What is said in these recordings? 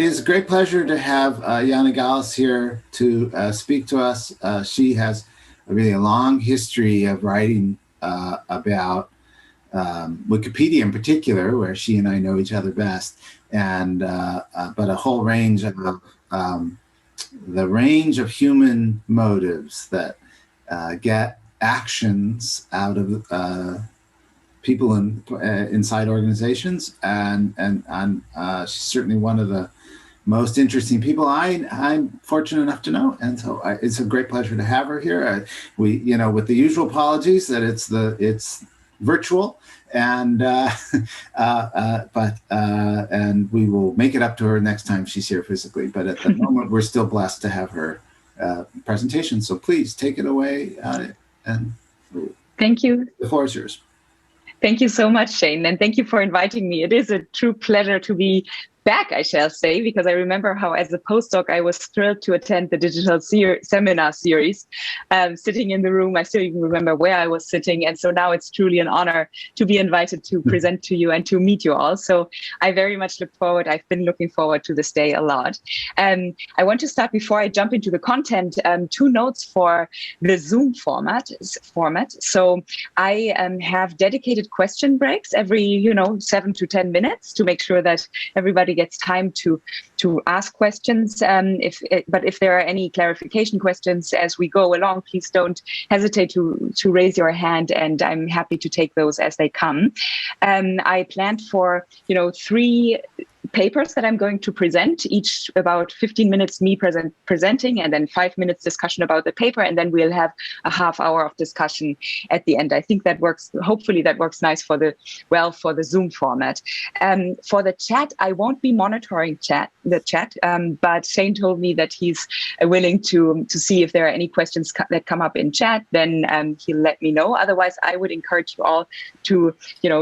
is a great pleasure to have Jana Gallus here to speak to us. She has a long history of writing about Wikipedia in particular, where she and I know each other best, and but a whole range of the range of human motives that get actions out of people inside organizations, and she's certainly one of the most interesting people I'm fortunate enough to know, and so it's a great pleasure to have her here. We, with the usual apologies that it's virtual, and and we will make it up to her next time she's here physically. But at the moment, we're still blessed to have her presentation. So please take it away, and thank you. The floor is yours. Thank you so much, Shane, and thank you for inviting me. It is a true pleasure to be back, I shall say, because I remember how as a postdoc, I was thrilled to attend the digital seminar series, sitting in the room. I still even remember where I was sitting. And so now it's truly an honor to be invited to present to you and to meet you all. So I very much look forward. I've been looking forward to this day a lot. I want to start, before I jump into the content, 2 notes for the Zoom format. So I have dedicated question breaks every 7 to 10 minutes to make sure that everybody gets time to ask questions. But if there are any clarification questions as we go along, please don't hesitate to raise your hand, and I'm happy to take those as they come. I planned for 3 papers that I'm going to present, each about 15 minutes me presenting, and then 5 minutes discussion about the paper, and then we'll have a half hour of discussion at the end. I think that works. Hopefully that works nice for the Zoom format. For the chat, I won't be monitoring the chat, but Shane told me that he's willing to see if there are any questions that come up in chat. Then he'll let me know. Otherwise, I would encourage you all to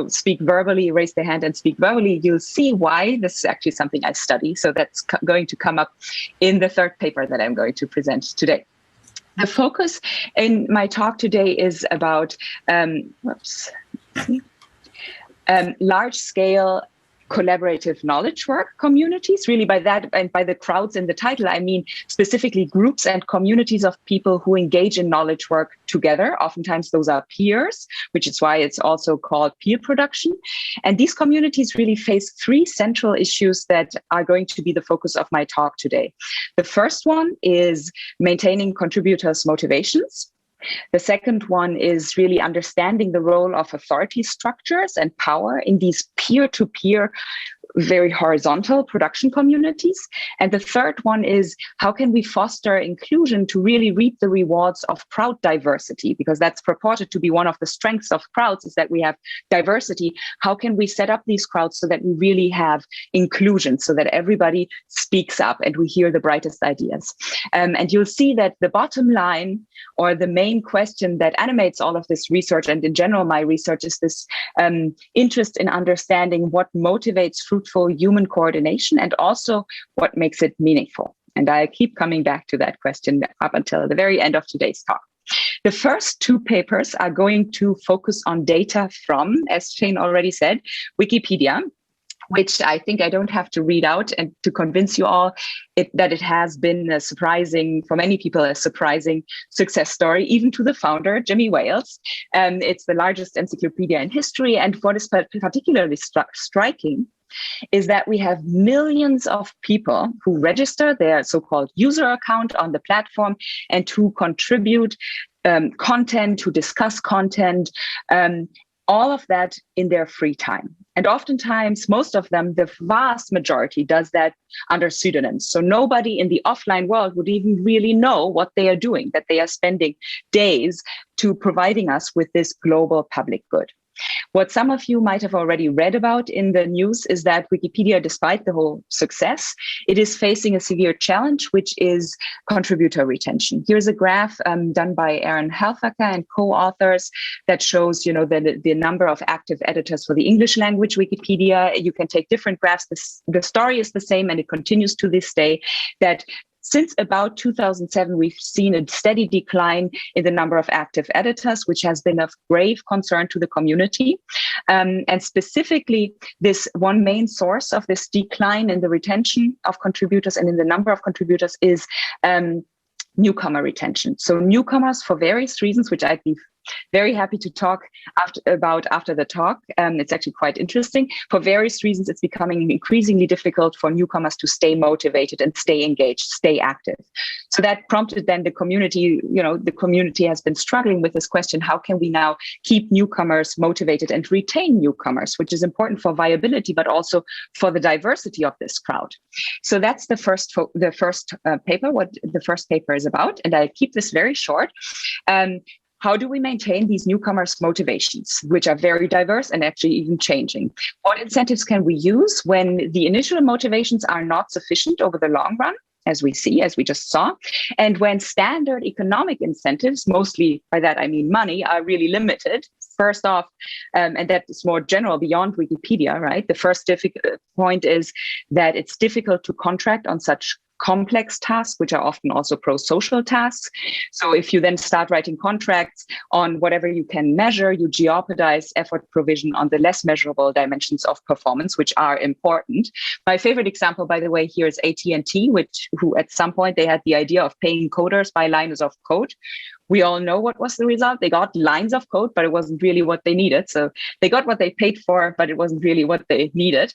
speak verbally, raise the hand and speak verbally. You'll see why this is actually something I study. So that's going to come up in the 3rd paper that I'm going to present today. The focus in my talk today is about large-scale collaborative knowledge work communities. Really, by that and by the crowds in the title, I mean specifically groups and communities of people who engage in knowledge work together. Oftentimes those are peers, which is why it's also called peer production. And these communities really face 3 central issues that are going to be the focus of my talk today. The first one is maintaining contributors' motivations. The second one is really understanding the role of authority structures and power in these peer-to-peer, very horizontal production communities. And the third one is, how can we foster inclusion to really reap the rewards of crowd diversity? Because that's purported to be one of the strengths of crowds, is that we have diversity. How can we set up these crowds so that we really have inclusion, so that everybody speaks up and we hear the brightest ideas? And you'll see that the bottom line, or the main question that animates all of this research, and in general my research, is this interest in understanding what motivates fruitful human coordination and also what makes it meaningful. And I keep coming back to that question up until the very end of today's talk. The first 2 papers are going to focus on data from, as Shane already said, Wikipedia, which I think I don't have to read out and to convince you all that it has been a surprising, for many people, a surprising success story, even to the founder, Jimmy Wales. It's the largest encyclopedia in history. And what is particularly striking is that we have millions of people who register their so-called user account on the platform and to contribute content, to discuss content, all of that in their free time. And oftentimes, most of them, the vast majority, does that under pseudonyms. So nobody in the offline world would even really know what they are doing, that they are spending days to providing us with this global public good. What some of you might have already read about in the news is that Wikipedia, despite the whole success, it is facing a severe challenge, which is contributor retention. Here's a graph done by Aaron Halfaker and co-authors that shows, the number of active editors for the English language Wikipedia. You can take different graphs. The story is the same, and it continues to this day, that since about 2007, we've seen a steady decline in the number of active editors, which has been of grave concern to the community. And specifically, this one main source of this decline in the retention of contributors and in the number of contributors is newcomer retention. So newcomers, for various reasons, which I'd be very happy to talk about after the talk. It's actually quite interesting. For various reasons, it's becoming increasingly difficult for newcomers to stay motivated and stay engaged, stay active. So that prompted then the community, the community has been struggling with this question: how can we now keep newcomers motivated and retain newcomers, which is important for viability, but also for the diversity of this crowd. So that's the first paper, what the first paper is about. And I'll keep this very short. How do we maintain these newcomers' motivations, which are very diverse and actually even changing? What incentives can we use when the initial motivations are not sufficient over the long run, as we just saw, and when standard economic incentives, mostly by that I mean money, are really limited? First off, and that is more general beyond Wikipedia, right? The first point is that it's difficult to contract on such complex tasks, which are often also pro-social tasks. So if you then start writing contracts on whatever you can measure, you jeopardize effort provision on the less measurable dimensions of performance, which are important. My favorite example, by the way, here is AT&T, who at some point they had the idea of paying coders by lines of code. We all know what was the result. They got lines of code, but it wasn't really what they needed. So they got what they paid for, but it wasn't really what they needed.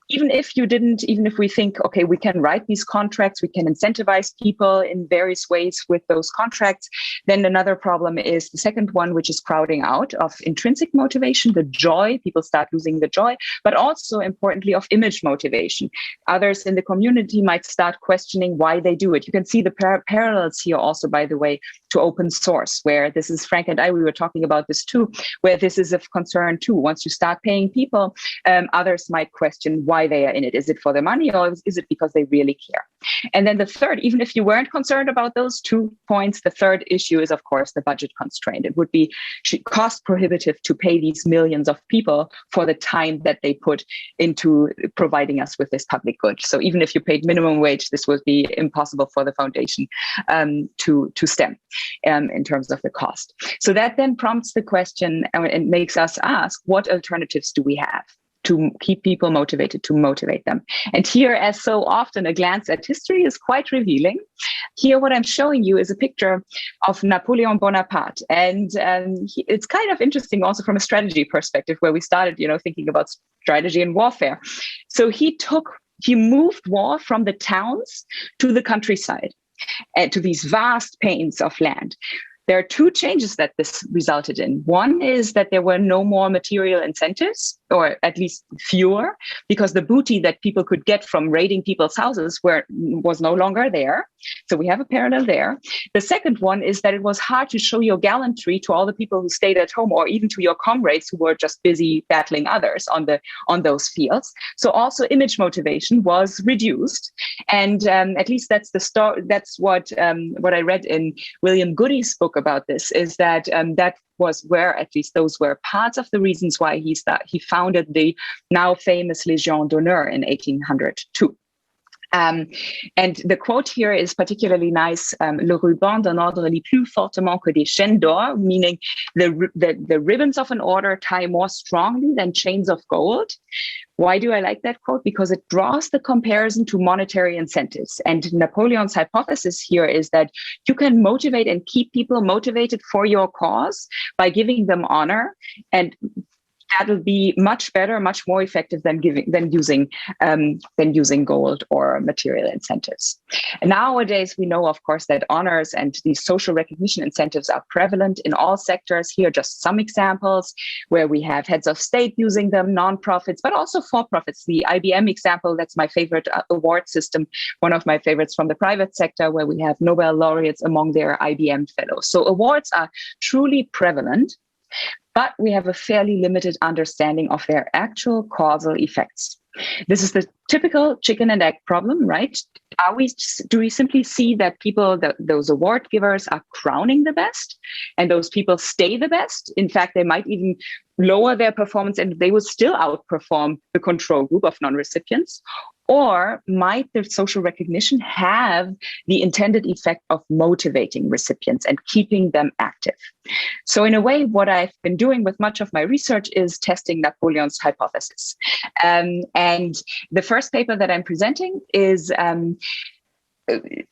Even if we think, okay, we can write these contracts, we can incentivize people in various ways with those contracts, then another problem is the second one, which is crowding out of intrinsic motivation, the joy. People start losing the joy, but also importantly of image motivation. Others in the community might start questioning why they do it. You can see the parallels here also, by the way, to open source, where this is Frank and we were talking about this too, where this is of concern too. Once you start paying people, others might question why they are in it. Is it for the money, or is it because they really care? And then the third, even if you weren't concerned about those 2 points, the third issue is, of course, the budget constraint. It would be cost prohibitive to pay these millions of people for the time that they put into providing us with this public good. So even if you paid minimum wage, this would be impossible for the foundation to stem in terms of the cost. So that then prompts the question and makes us ask, what alternatives do we have to keep people motivated, to motivate them? And here, as so often, a glance at history is quite revealing. Here, what I'm showing you is a picture of Napoleon Bonaparte. And it's kind of interesting also from a strategy perspective, where we started, thinking about strategy and warfare. So he moved war from the towns to the countryside, and to these vast plains of land. There are 2 changes that this resulted in. One is that there were no more material incentives, or at least fewer, because the booty that people could get from raiding people's houses was no longer there. So we have a parallel there. The second one is that it was hard to show your gallantry to all the people who stayed at home, or even to your comrades who were just busy battling others on those fields. So also image motivation was reduced. And at least that's the story. That's what I read in William Goody's book about this, is that that was where, at least those were parts of the reasons why he founded the now famous Légion d'honneur in 1802. And the quote here is particularly nice. Le ruban d'un ordre lit plus fortement que des chaînes d'or, meaning the ribbons of an order tie more strongly than chains of gold. Why do I like that quote? Because it draws the comparison to monetary incentives. And Napoleon's hypothesis here is that you can motivate and keep people motivated for your cause by giving them honor, and that will be much better, much more effective than using gold or material incentives. And nowadays, we know, of course, that honors and these social recognition incentives are prevalent in all sectors. Here are just some examples where we have heads of state using them, nonprofits, but also for-profits. The IBM example, that's my favorite award system, one of my favorites from the private sector, where we have Nobel laureates among their IBM fellows. So awards are truly prevalent, but we have a fairly limited understanding of their actual causal effects. This is the typical chicken and egg problem, right? Do we simply see that those award givers are crowning the best, and those people stay the best? In fact, they might even lower their performance and they will still outperform the control group of non-recipients. Or might the social recognition have the intended effect of motivating recipients and keeping them active? So in a way, what I've been doing with much of my research is testing Napoleon's hypothesis. And the first paper that I'm presenting is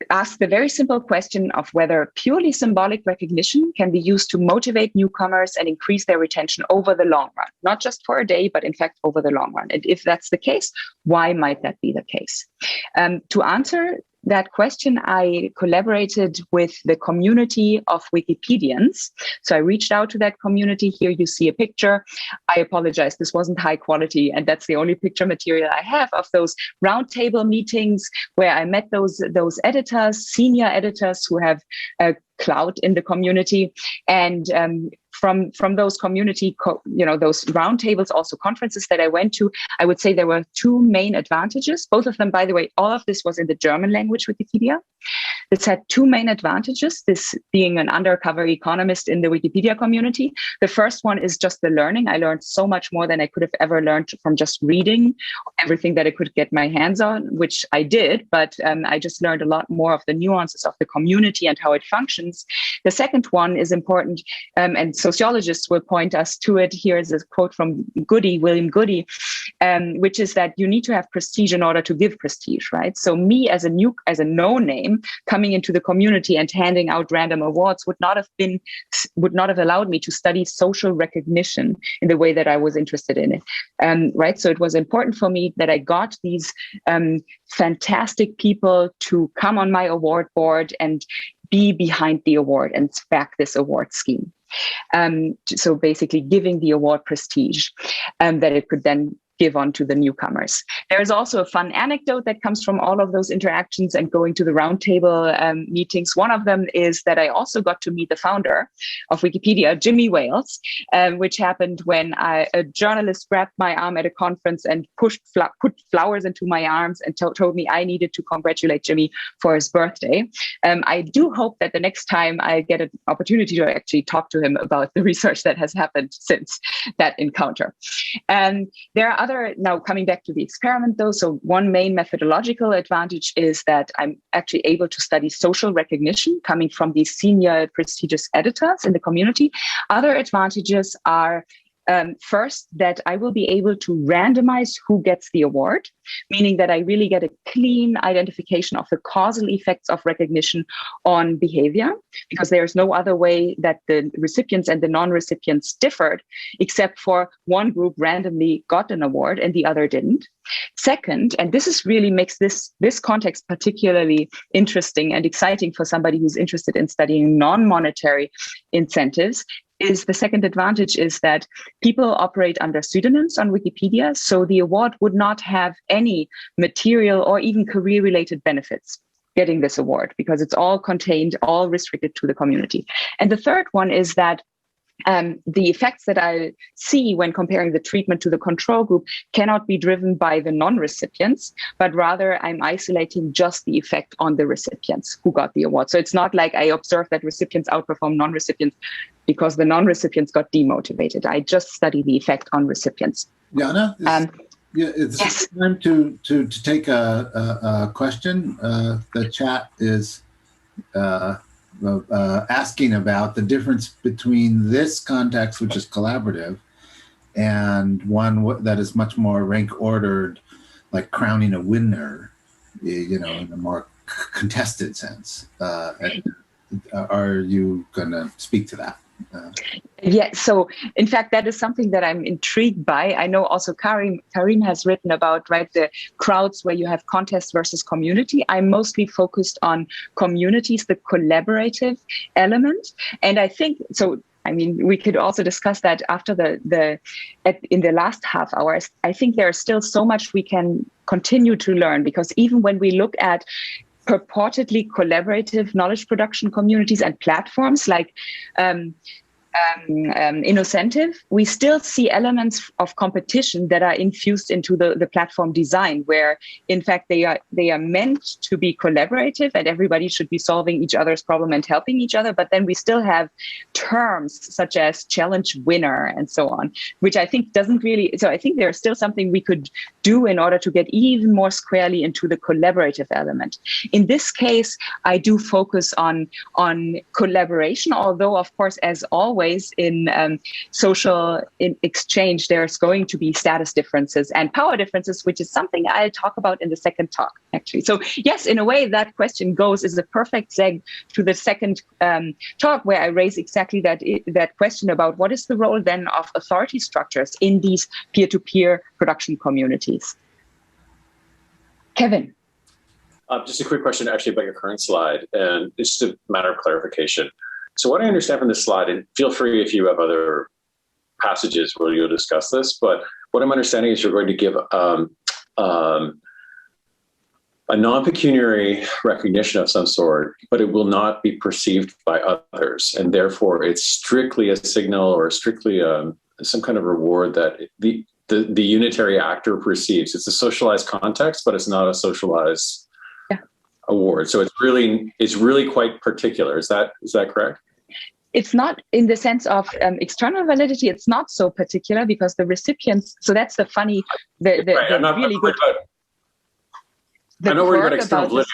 ask the very simple question of whether purely symbolic recognition can be used to motivate newcomers and increase their retention over the long run, not just for a day, but in fact over the long run. And if that's the case, why might that be the case? To answer that question, I collaborated with the community of Wikipedians. So I reached out to that community. Here you see a picture. I apologize, this wasn't high quality, and that's the only picture material I have of those roundtable meetings where I met those editors, senior editors who have clout in the community. And from those community, those roundtables, also conferences that I went to, I would say there were two main advantages. Both of them, by the way, all of this was in the German language Wikipedia. This had two main advantages, this being an undercover economist in the Wikipedia community. The first one is just the learning. I learned so much more than I could have ever learned from just reading everything that I could get my hands on, which I did, but I just learned a lot more of the nuances of the community and how it functions. The second one is important, and sociologists will point us to it. Here is a quote from William Goody, which is that you need to have prestige in order to give prestige, right? So me as a no name coming into the community and handing out random awards would not have allowed me to study social recognition in the way that I was interested in it, right? So it was important for me that I got these fantastic people to come on my award board and be behind the award and back this award scheme. So basically giving the award prestige that it could then give on to the newcomers. There is also a fun anecdote that comes from all of those interactions and going to the roundtable meetings. One of them is that I also got to meet the founder of Wikipedia, Jimmy Wales, which happened when a journalist grabbed my arm at a conference and put flowers into my arms and told me I needed to congratulate Jimmy for his birthday. I do hope that the next time I get an opportunity to actually talk to him about the research that has happened since that encounter. There are now coming back to the experiment though, so one main methodological advantage is that I'm actually able to study social recognition coming from these senior prestigious editors in the community. Other advantages are first, that I will be able to randomize who gets the award, meaning that I really get a clean identification of the causal effects of recognition on behavior, because there's no other way that the recipients and the non-recipients differed, except for one group randomly got an award and the other didn't. Second, and this is really makes this context particularly interesting and exciting for somebody who's interested in studying non-monetary incentives, is the second advantage is that people operate under pseudonyms on Wikipedia, so the award would not have any material or even career-related benefits getting this award, because it's all contained, all restricted to the community. And the third one is that the effects that I see when comparing the treatment to the control group cannot be driven by the non-recipients, but rather I'm isolating just the effect on the recipients who got the award. So it's not like I observe that recipients outperform non-recipients because the non-recipients got demotivated. I just study the effect on recipients. Jana, it's yes. Time to take a question. The chat is asking about the difference between this context, which is collaborative, and one that is much more rank ordered, like crowning a winner, in a more contested sense. Are you going to speak to that? Yeah, so in fact, that is something that I'm intrigued by. I know also Karim has written about, right, the crowds where you have contest versus community. I'm mostly focused on communities, the collaborative element. And I think, so I mean, we could also discuss that after in the last half hour. I think there is still so much we can continue to learn, because even when we look at purportedly collaborative knowledge production communities and platforms like innocentive, we still see elements of competition that are infused into the platform design, where in fact they are meant to be collaborative and everybody should be solving each other's problem and helping each other. But then we still have terms such as challenge winner and so on, which I think doesn't really. So I think there's still something we could do in order to get even more squarely into the collaborative element. In this case, I do focus on collaboration, although of course, as always, in social exchange, there's going to be status differences and power differences, which is something I'll talk about in the second talk, actually. So yes, in a way, that question is a perfect segue to the second talk, where I raise exactly that question about what is the role then of authority structures in these peer-to-peer production communities. Kevin. Just a quick question actually about your current slide, and it's just a matter of clarification. So what I understand from this slide, and feel free if you have other passages where you'll discuss this, but what I'm understanding is you're going to give a non-pecuniary recognition of some sort, but it will not be perceived by others. And therefore, it's strictly a signal or strictly some kind of reward that the unitary actor perceives. It's a socialized context, but it's not a socialized award. So it's really quite particular. Is that correct? It's not in the sense of external validity. It's not so particular because the recipients. So that's the funny, the really good. I'm not worried about external validity.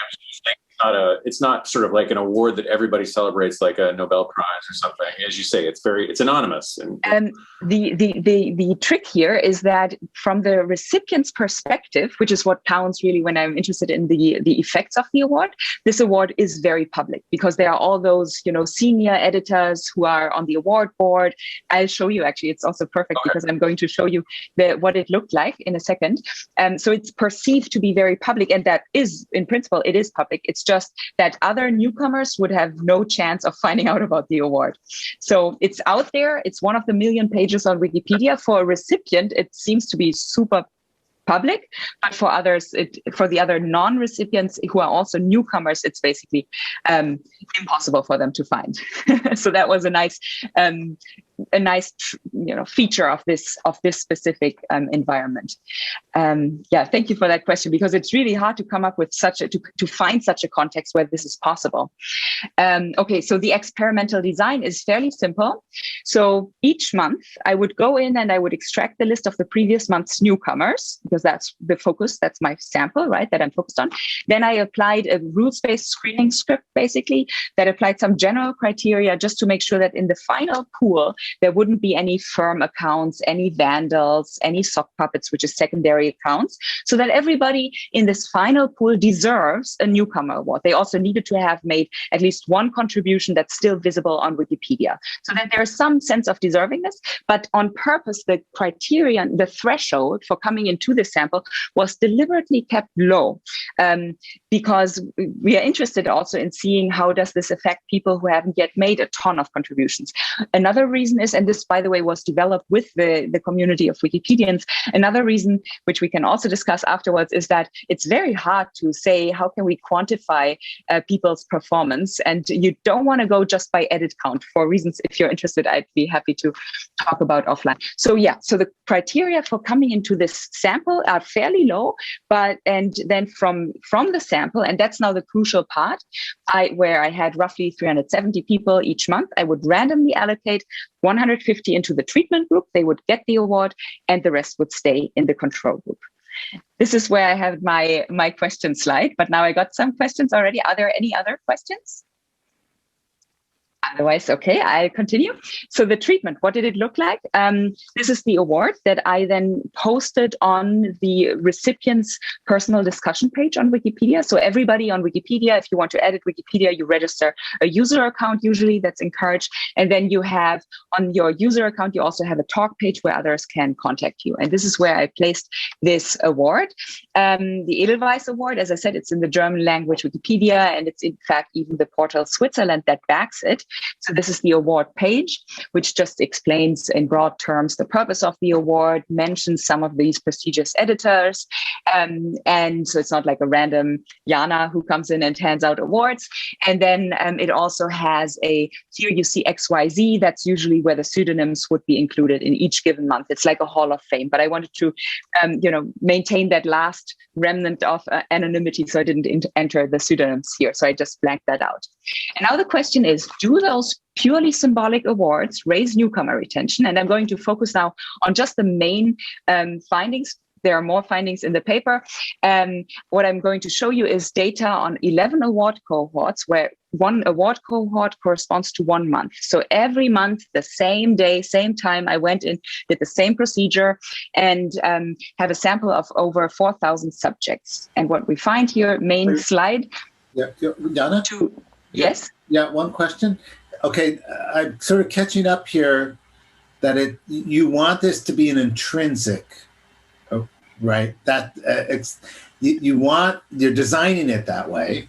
It's not sort of like an award that everybody celebrates, like a Nobel Prize or something. As you say, it's anonymous. And the trick here is that from the recipient's perspective, which is what counts really when I'm interested in the effects of the award, this award is very public because there are all those senior editors who are on the award board. I'll show you actually. It's also perfect because I'm going to show you what it looked like in a second. So it's perceived to be very public, and that is in principle it is public. It's just that other newcomers would have no chance of finding out about the award. So it's out there. It's one of the million pages on Wikipedia. For a recipient, it seems to be super public, but for others, for the other non-recipients who are also newcomers, it's basically impossible for them to find. So that was a nice feature of this specific environment. Thank you for that question, because it's really hard to come up with to find such a context where this is possible. Okay, so the experimental design is fairly simple. So each month I would go in and I would extract the list of the previous month's newcomers, because that's the focus, that's my sample, right, that I'm focused on. Then I applied a rules-based screening script, basically, that applied some general criteria just to make sure that in the final pool, there wouldn't be any firm accounts, any vandals, any sock puppets, which is secondary accounts, so that everybody in this final pool deserves a newcomer award. They also needed to have made at least one contribution that's still visible on Wikipedia, so that there's some sense of deservingness. But on purpose, the criterion, the threshold for coming into this sample was deliberately kept low, because we are interested also in seeing how does this affect people who haven't yet made a ton of contributions. Another reason is, and this, by the way, was developed with the community of Wikipedians, another reason, which we can also discuss afterwards, is that it's very hard to say, how can we quantify people's performance? And you don't want to go just by edit count. For reasons, if you're interested, I'd be happy to talk about offline. So so the criteria for coming into this sample are fairly low, and then from the sample, and that's now the crucial part, where I had roughly 370 people each month, I would randomly allocate 150 into the treatment group. They would get the award, and the rest would stay in the control group. This is where I have my question slide, but now I got some questions already. Are there any other questions? Otherwise, okay, I'll continue. So the treatment, what did it look like? This is the award that I then posted on the recipient's personal discussion page on Wikipedia. So everybody on Wikipedia, if you want to edit Wikipedia, you register a user account, usually that's encouraged. And then you have on your user account, you also have a talk page where others can contact you. And this is where I placed this award. The Edelweiss Award, as I said, it's in the German language Wikipedia, and it's in fact even the portal Switzerland that backs it. So this is the award page, which just explains in broad terms the purpose of the award, mentions some of these prestigious editors. And so it's not like a random Jana who comes in and hands out awards. And then it also has here you see XYZ. That's usually where the pseudonyms would be included in each given month. It's like a hall of fame. But I wanted to, maintain that last remnant of anonymity, so I didn't enter the pseudonyms here. So I just blanked that out. And now the question is, do those purely symbolic awards raise newcomer retention? And I'm going to focus now on just the main findings. There are more findings in the paper. What I'm going to show you is data on 11 award cohorts, where one award cohort corresponds to 1 month. So every month, the same day, same time, I went in, did the same procedure, and have a sample of over 4,000 subjects. And what we find here, main slide. Yeah, Jana? Yes? Yeah, one question. Okay, I'm sort of catching up here that you want this to be an intrinsic, right? That you're designing it that way.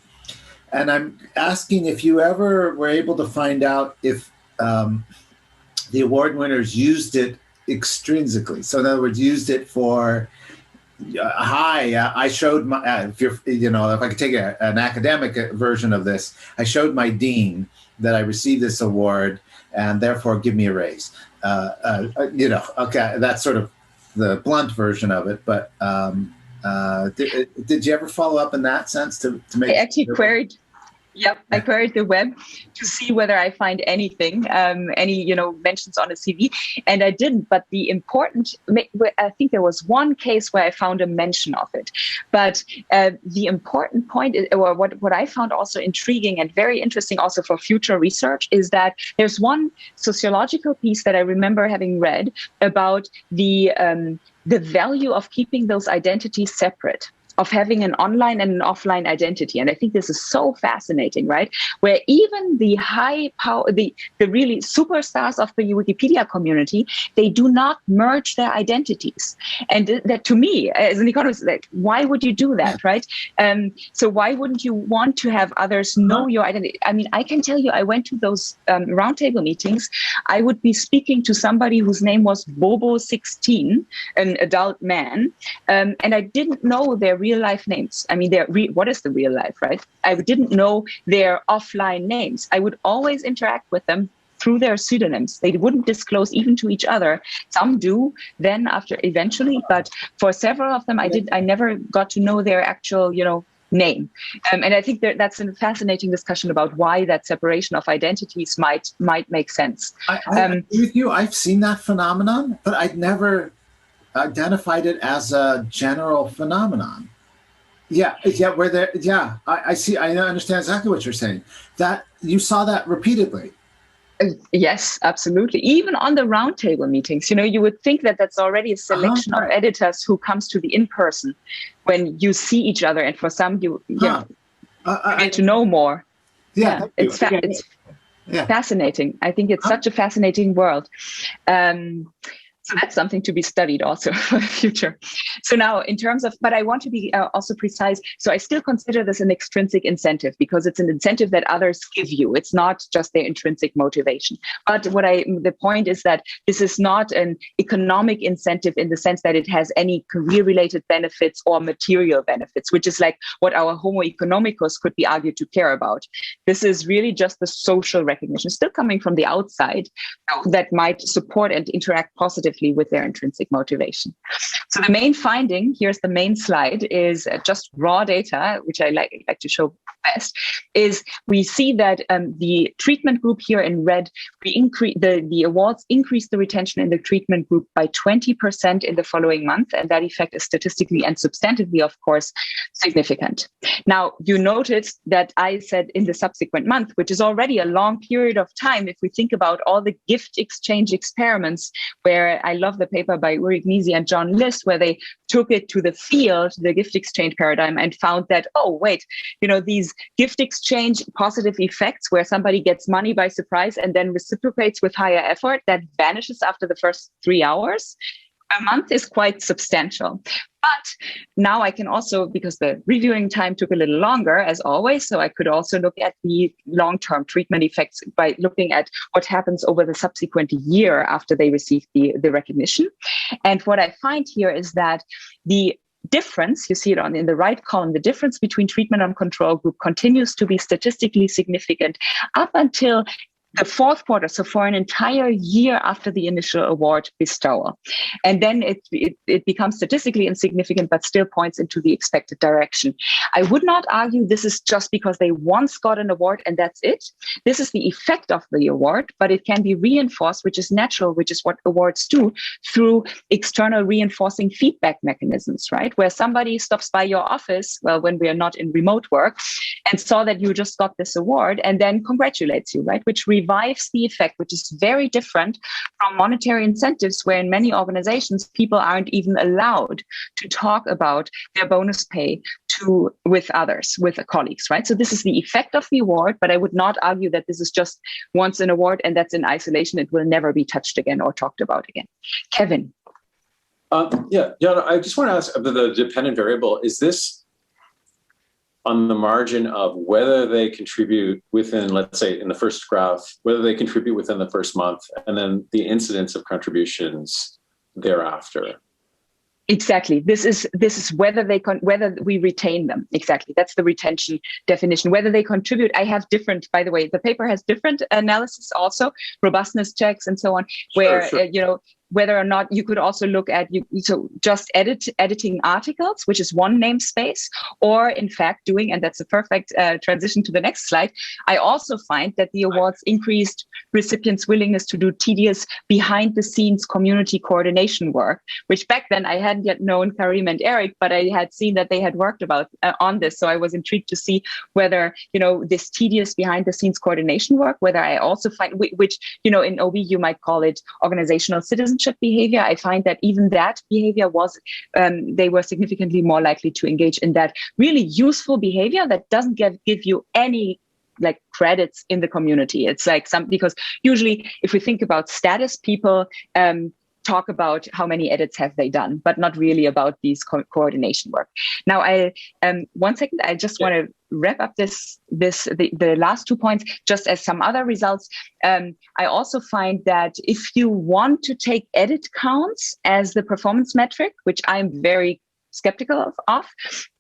And I'm asking if you ever were able to find out if the award winners used it extrinsically. So in other words, used it for, I showed my, if I could take an academic version of this, I showed my dean that I received this award and therefore give me a raise. Okay, that's sort of the blunt version of it, but did you ever follow up in that sense to make? I actually queried. Yep, I queried the web to see whether I find anything, any mentions on a CV, and I didn't. But I think there was one case where I found a mention of it. But the important point is, or what I found also intriguing and very interesting also for future research, is that there's one sociological piece that I remember having read about the value of keeping those identities separate, of having an online and an offline identity. And I think this is so fascinating, right? Where even the high power, the really superstars of the Wikipedia community, they do not merge their identities. And that, to me, as an economist, like, why would you do that, right? So why wouldn't you want to have others know your identity? I mean, I can tell you, I went to those roundtable meetings. I would be speaking to somebody whose name was Bobo16, an adult man, and I didn't know their real life names. I mean, what is the real life, right? I didn't know their offline names. I would always interact with them through their pseudonyms. They wouldn't disclose even to each other. Some do then after eventually, but for several of them, I never got to know their actual, name. And I think that's a fascinating discussion about why that separation of identities might make sense. I agree with you. I've seen that phenomenon, but I'd never identified it as a general phenomenon. I see. I understand exactly what you're saying. That you saw that repeatedly. Yes, absolutely. Even on the roundtable meetings, you would think that that's already a selection of editors who comes to the in-person when you see each other, and for some you get to know more. It's fascinating. I think it's such a fascinating world. So that's something to be studied also for the future. So now in terms of, but I want to be also precise. So I still consider this an extrinsic incentive because it's an incentive that others give you. It's not just their intrinsic motivation. But the point is that this is not an economic incentive in the sense that it has any career related benefits or material benefits, which is like what our Homo economicus could be argued to care about. This is really just the social recognition, still coming from the outside, that might support and interact positively with their intrinsic motivation. So the main finding, here's the main slide, is just raw data, which I like to show best, is we see that the treatment group here in red, the awards increase the retention in the treatment group by 20% in the following month, and that effect is statistically and substantively, of course, significant. Now, you noticed that I said in the subsequent month, which is already a long period of time, if we think about all the gift exchange experiments, where I love the paper by Uri Gnisi and John List, where they took it to the field, the gift exchange paradigm, and found that, these gift exchange positive effects where somebody gets money by surprise and then reciprocates with higher effort, that vanishes after the first 3 hours. A month is quite substantial. But now I can also, because the reviewing time took a little longer, as always, so I could also look at the long-term treatment effects by looking at what happens over the subsequent year after they receive the recognition. And what I find here is that the difference, you see it in the right column, the difference between treatment and control group continues to be statistically significant up until the fourth quarter, so for an entire year after the initial award bestowal. And then it becomes statistically insignificant, but still points into the expected direction. I would not argue this is just because they once got an award and that's it. This is the effect of the award, but it can be reinforced, which is natural, which is what awards do, through external reinforcing feedback mechanisms, right? Where somebody stops by your office, well, when we are not in remote work, and saw that you just got this award and then congratulates you, right? Which revives the effect, which is very different from monetary incentives, where in many organizations, people aren't even allowed to talk about their bonus pay with others, with colleagues, right? So this is the effect of the award, but I would not argue that this is just once an award and that's in isolation. It will never be touched again or talked about again. Kevin. Yeah, Jana, I just want to ask about the dependent variable. Is this on the margin of whether they contribute within, let's say in the first graph, whether they contribute within the first month, and then the incidence of contributions thereafter? Exactly. This is whether whether we retain them. Exactly. That's the retention definition. Whether they contribute. I have different, by the way, the paper has different analysis also, robustness checks and so on, where, sure. Whether or not you could also look at just editing articles, which is one namespace, or in fact doing, and that's a perfect transition to the next slide. I also find that the awards increased recipients' willingness to do tedious behind the scenes community coordination work, which back then I hadn't yet known Karim and Eric, but I had seen that they had worked on this. So I was intrigued to see whether, this tedious behind the scenes coordination work, whether I also find, which, in OB, you might call it organizational citizenship behavior. I find that even that behavior was, they were significantly more likely to engage in that really useful behavior that doesn't give you any credits in the community. It's because usually if we think about status, people talk about how many edits have they done, but not really about these coordination work. Now, one second, I just want to wrap up the last 2 points, just as some other results. I also find that if you want to take edit counts as the performance metric, which I'm very skeptical of.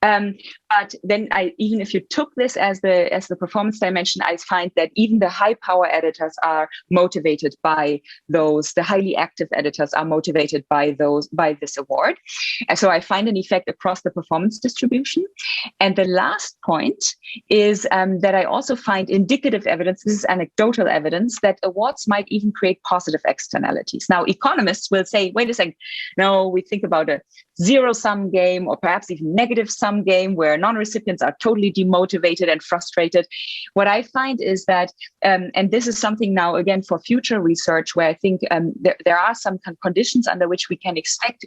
But then even if you took this as the performance dimension, I find that even the high power editors are motivated by those, the highly active editors are motivated by this award. And so I find an effect across the performance distribution. And the last point is that I also find indicative evidence, this is anecdotal evidence, that awards might even create positive externalities. Now, economists will say, wait a second, no, we think about a zero-sum game or perhaps even negative-sum game where non-recipients are totally demotivated and frustrated. What I find is that, and this is something now, again, for future research, where I think there are some conditions under which we can expect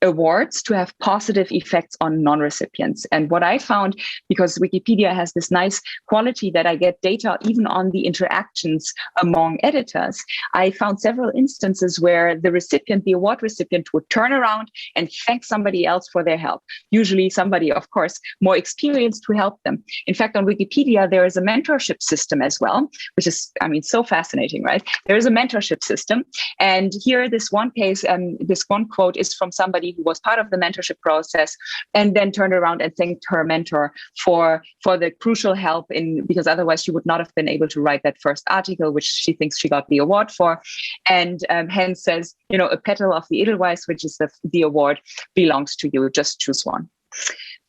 awards to have positive effects on non-recipients. And what I found, because Wikipedia has this nice quality that I get data even on the interactions among editors, I found several instances where the award recipient would turn around and thank somebody else for their help. Usually somebody, of course, more experienced to help them. In fact, on Wikipedia, there is a mentorship system as well, which is, so fascinating, right? There is a mentorship system. And here, this one case, this one quote is from somebody who was part of the mentorship process and then turned around and thanked her mentor for the crucial help because otherwise she would not have been able to write that first article, which she thinks she got the award for. And hence says, a petal of the Edelweiss, which is the award, belongs to you. Just choose one.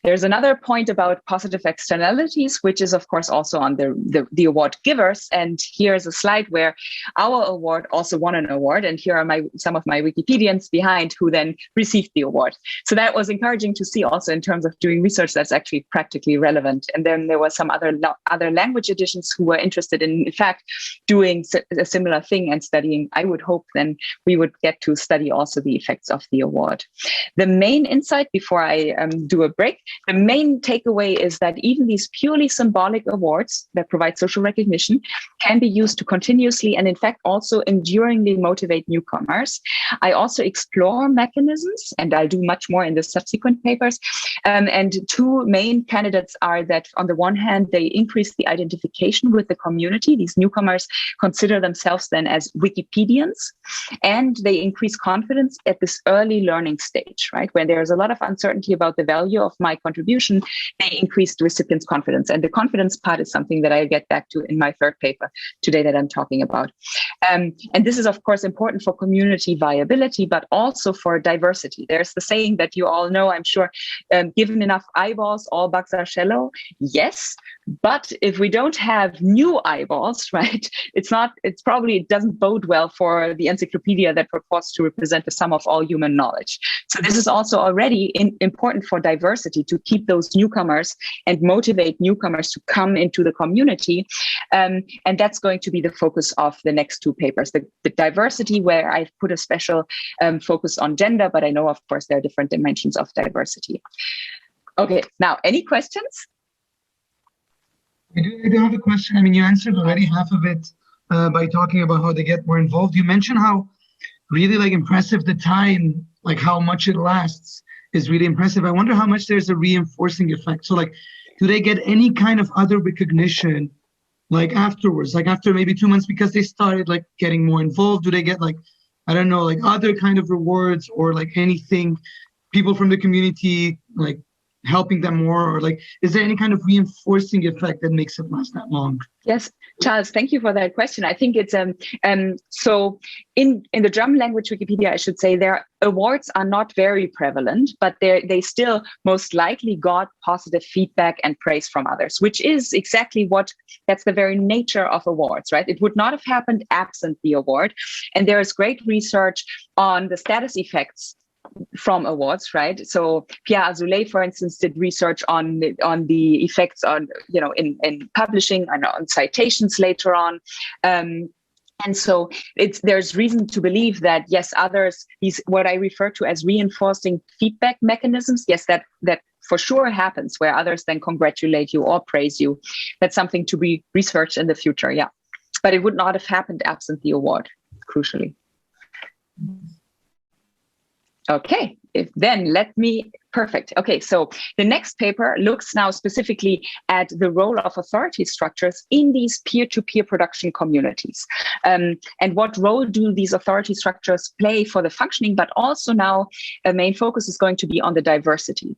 There's another point about positive externalities, which is, of course, also on the award givers. And here's a slide where our award also won an award. And here are some of my Wikipedians behind who then received the award. So that was encouraging to see also in terms of doing research that's actually practically relevant. And then there were some other language editions who were interested in fact, doing a similar thing and studying. I would hope then we would get to study also the effects of the award. The main insight before I do a break the main takeaway is that even these purely symbolic awards that provide social recognition can be used to continuously and in fact also enduringly motivate newcomers. I also explore mechanisms, and I'll do much more in the subsequent papers. And two main candidates are that on the one hand, they increase the identification with the community. These newcomers consider themselves then as Wikipedians, and they increase confidence at this early learning stage, right? When there's a lot of uncertainty about the value of my contribution, they increase the recipient's confidence. And the confidence part is something that I'll get back to in my third paper today that I'm talking about. And this is, of course, important for community viability, but also for diversity. There's the saying that you all know, I'm sure, given enough eyeballs, all bugs are shallow. Yes, but if we don't have new eyeballs, right, it doesn't bode well for the encyclopedia that purports to represent the sum of all human knowledge. So this is also already important for diversity, to keep those newcomers and motivate newcomers to come into the community. And that's going to be the focus of the next two papers, the diversity, where I've put a special focus on gender, but I know, of course, there are different dimensions of diversity. Okay, now, any questions? I do have a question. I mean, you answered already half of it by talking about how they get more involved. You mentioned how really impressive the time, how much it lasts is really impressive. I wonder how much there's a reinforcing effect. So do they get any kind of other recognition afterwards, after maybe 2 months, because they started getting more involved? Do they get I don't know, other kind of rewards or anything, people from the community helping them more, or is there any kind of reinforcing effect that makes it last that long? Yes, Charles, thank you for that question. I think it's so in the German language Wikipedia, I should say, their awards are not very prevalent, but they still most likely got positive feedback and praise from others, which is exactly that's the very nature of awards, right? It would not have happened absent the award. And there is great research on the status effects from awards, right? So Pierre Azoulay, for instance, did research on the effects on, in publishing and on citations later on. And so there's reason to believe that, yes, others, these what I refer to as reinforcing feedback mechanisms, yes, that for sure happens, where others then congratulate you or praise you. That's something to be researched in the future, yeah. But it would not have happened absent the award, crucially. Okay, perfect. Okay, so the next paper looks now specifically at the role of authority structures in these peer-to-peer production communities. And what role do these authority structures play for the functioning, but also now a main focus is going to be on the diversity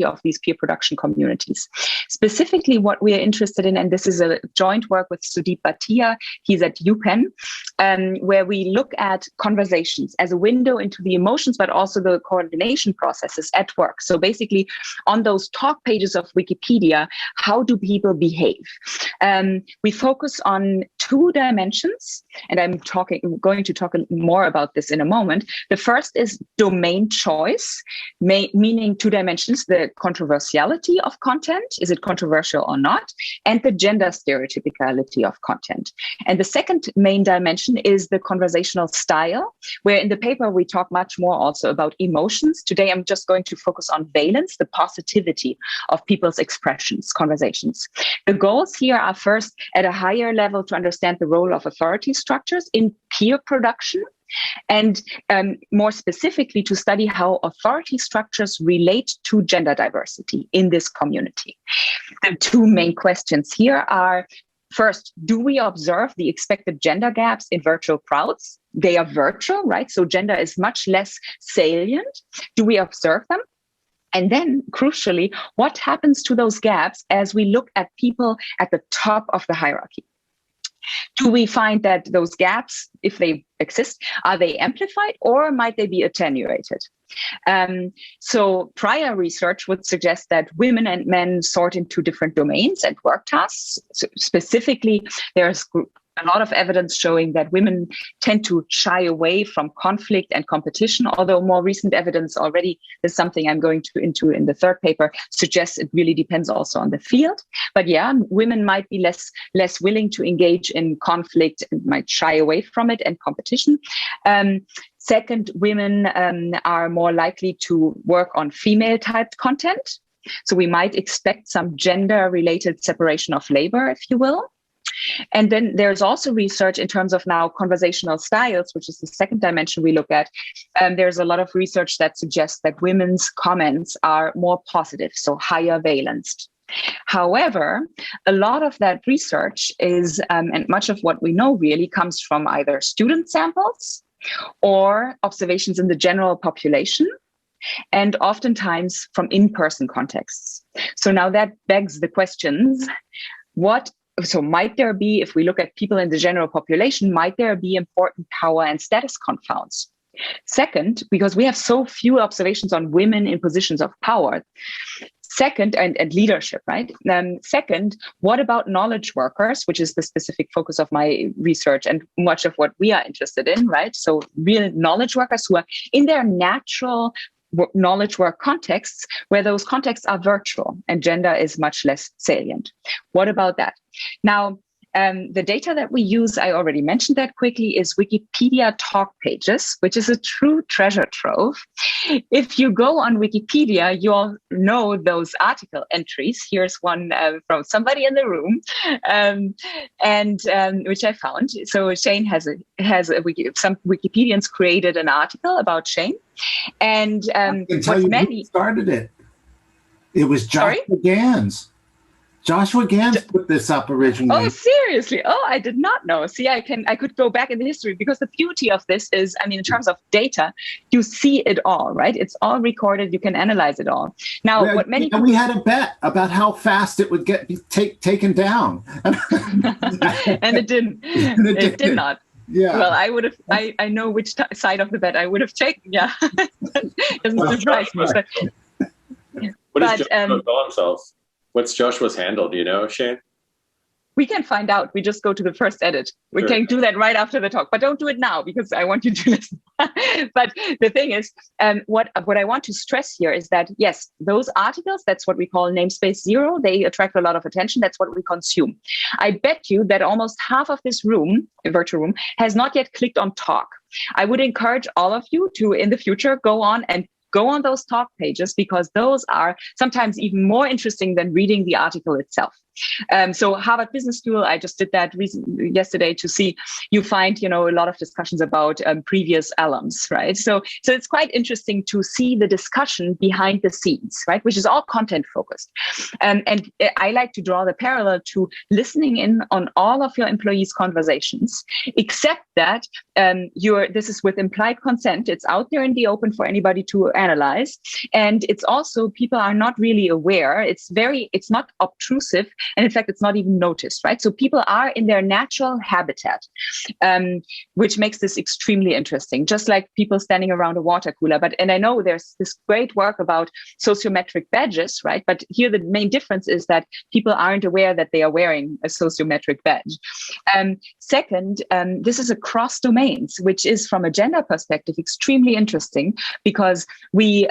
of these peer production communities. Specifically, what we are interested in, and this is a joint work with Sudeep Bhatia, he's at UPenn, where we look at conversations as a window into the emotions, but also the coordination processes at work. So basically, on those talk pages of Wikipedia, how do people behave? We focus on two dimensions, and I'm going to talk more about this in a moment. The first is domain choice, meaning two dimensions: the controversiality of content, is it controversial or not, and the gender stereotypicality of content. And the second main dimension is the conversational style, where in the paper we talk much more also about emotions. Today I'm just going to focus on valence, the positivity of people's expressions, conversations. The goals here are first, at a higher level, to understand the role of authority structures in peer production, and more specifically to study how authority structures relate to gender diversity in this community. The two main questions here are, first, do we observe the expected gender gaps in virtual crowds? They are virtual, right? So gender is much less salient. Do we observe them? And then, crucially, what happens to those gaps as we look at people at the top of the hierarchy? Do we find that those gaps, if they exist, are they amplified or might they be attenuated? So prior research would suggest that women and men sort into different domains and work tasks. So specifically, there's a lot of evidence showing that women tend to shy away from conflict and competition, although more recent evidence already, is something I'm going into in the third paper, suggests it really depends also on the field. But yeah, women might be less willing to engage in conflict and might shy away from it and competition. Second, women are more likely to work on female-typed content. So we might expect some gender-related separation of labor, if you will. And then there's also research in terms of now conversational styles, which is the second dimension we look at. There's a lot of research that suggests that women's comments are more positive, so higher valenced. However, a lot of that research is, and much of what we know really comes from either student samples or observations in the general population, and oftentimes from in-person contexts. So now that begs the questions, so might there be, if we look at people in the general population, might there be important power and status confounds? Second, because we have so few observations on women in positions of power. Second, and leadership, right? Second, what about knowledge workers, which is the specific focus of my research and much of what we are interested in, right? So real knowledge workers who are in their natural knowledge work contexts, where those contexts are virtual and gender is much less salient. What about that? Now, the data that we use, I already mentioned that quickly, is Wikipedia talk pages, which is a true treasure trove. If you go on Wikipedia, you all know those article entries. Here's one from somebody in the room, which I found. So Shane some Wikipedians created an article about Shane, and I can tell you who started it. It was Joshua Gans. Joshua Gans put this up originally. Oh, seriously? Oh, I did not know. See, I could go back in the history, because the beauty of this is, I mean, in terms of data, you see it all, right? It's all recorded. You can analyze it all. Now, we had a bet about how fast it would get taken down, and it didn't. It did not. Yeah. Well, I would have. I know which side of the bet I would have taken. Yeah, doesn't surprise me. What does Joshua call himself? What's Joshua's handle? Do you know, Shane? We can find out. We just go to the first edit. We can do that right after the talk, but don't do it now, because I want you to listen. But the thing is, what I want to stress here is that, yes, those articles, that's what we call namespace zero. They attract a lot of attention. That's what we consume. I bet you that almost half of this room, a virtual room, has not yet clicked on talk. I would encourage all of you to, in the future, go on those talk pages, because those are sometimes even more interesting than reading the article itself. So Harvard Business School, I just did that yesterday to see, you find, a lot of discussions about previous alums, right? So it's quite interesting to see the discussion behind the scenes, right? Which is all content focused. And I like to draw the parallel to listening in on all of your employees' conversations, except that this is with implied consent. It's out there in the open for anybody to analyze. And it's also, people are not really aware. It's not obtrusive. And in fact, it's not even noticed, right? So people are in their natural habitat, which makes this extremely interesting, just like people standing around a water cooler. And I know there's this great work about sociometric badges, right? But here the main difference is that people aren't aware that they are wearing a sociometric badge. Second, this is across domains, which is, from a gender perspective, extremely interesting, because we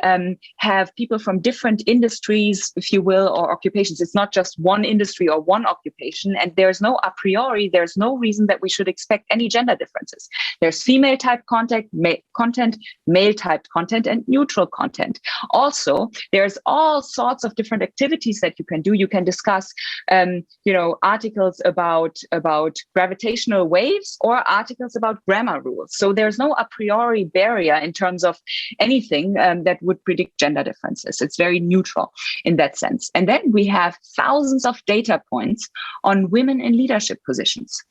have people from different industries, if you will, or occupations. It's not just one industry or one occupation, and there's no a priori, there's no reason that we should expect any gender differences. There's female type content, male typed content, and neutral content. Also, there's all sorts of different activities that you can do. You can discuss, articles about gravitational waves, or articles about grammar rules. So there's no a priori barrier in terms of anything that would predict gender differences. It's very neutral in that sense. And then we have thousands of data points on women in leadership positions.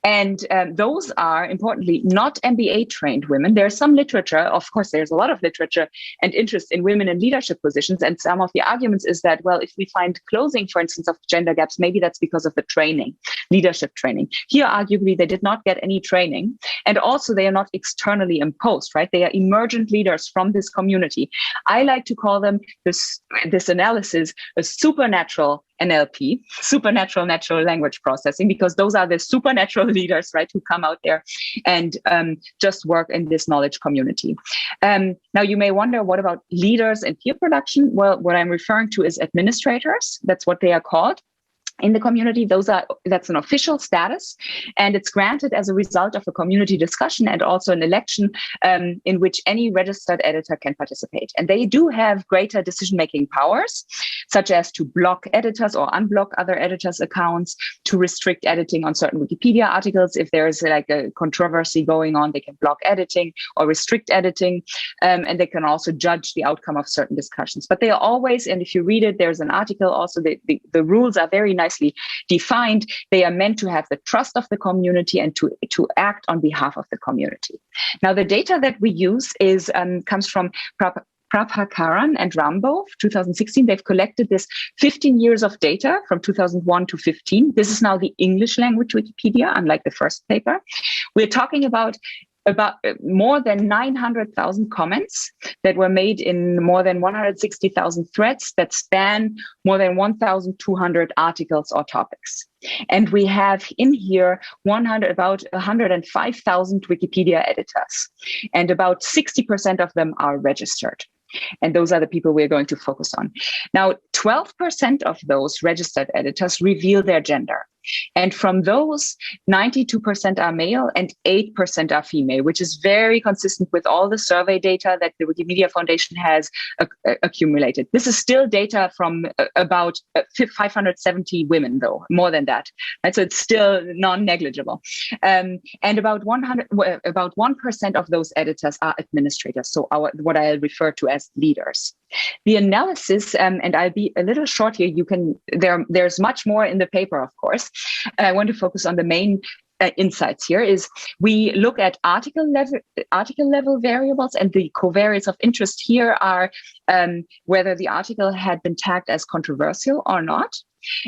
And those are, importantly, not MBA trained women. There's some literature, of course, there's a lot of literature and interest in women in leadership positions. And some of the arguments is that, well, if we find closing, for instance, of gender gaps, maybe that's because of the training, leadership training. Here, arguably, they did not get any training. And also, they are not externally imposed, right? They are emergent leaders from this community. I like to call them this analysis a supernatural NLP, supernatural natural language processing, because those are the supernatural leaders, right, who come out there and just work in this knowledge community. Now, you may wonder, what about leaders and peer production? Well, what I'm referring to is administrators. That's what they are called. in the community. That's an official status, and it's granted as a result of a community discussion and also an election in which any registered editor can participate. And they do have greater decision-making powers, such as to block editors or unblock other editors' accounts, to restrict editing on certain Wikipedia articles. If there is like a controversy going on, they can block editing or restrict editing, and they can also judge the outcome of certain discussions. But they are always, and if you read it, there's an article also, the rules are very nicely defined. They are meant to have the trust of the community and to act on behalf of the community. Now, the data that we use comes from Prabhakaran and Rambo, 2016. They've collected this 15 years of data from 2001 to 15. This is now the English language Wikipedia, unlike the first paper. We're talking about more than 900,000 comments that were made in more than 160,000 threads that span more than 1,200 articles or topics. And we have in here about 105,000 Wikipedia editors, and about 60% of them are registered. And those are the people we're going to focus on. Now, 12% of those registered editors reveal their gender. And from those, 92% are male and 8% are female, which is very consistent with all the survey data that the Wikimedia Foundation has accumulated. This is still data from about 570 women, though, more than that. Right? So it's still non-negligible. And about 1% of those editors are administrators, so what I refer to as leaders. The analysis, and I'll be a little short here, there's much more in the paper, of course. I want to focus on the main insights here. Is we look at article level variables, and the covariates of interest here are whether the article had been tagged as controversial or not,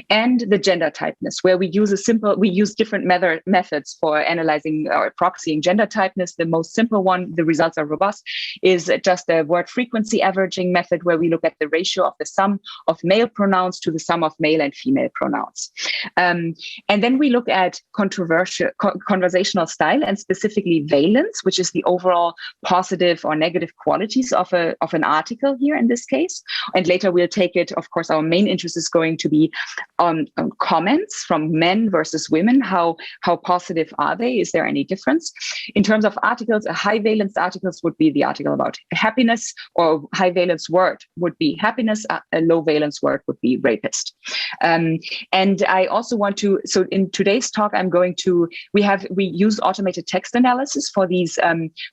and the gender typeness, where we use different methods for analyzing or proxying gender typeness. The most simple one, the results are robust, is just a word frequency averaging method, where we look at the ratio of the sum of male pronouns to the sum of male and female pronouns. And then we look at conversational style, and specifically valence, which is the overall positive or negative qualities of an article here in this case. And later we'll take it, of course, our main interest is going to be on comments from men versus women. How positive are they? Is there any difference? In terms of articles, a high valence articles would be the article about happiness, or high valence word would be happiness. A low valence word would be rapist. And I also want to, so in today's talk, we use automated text analysis for these,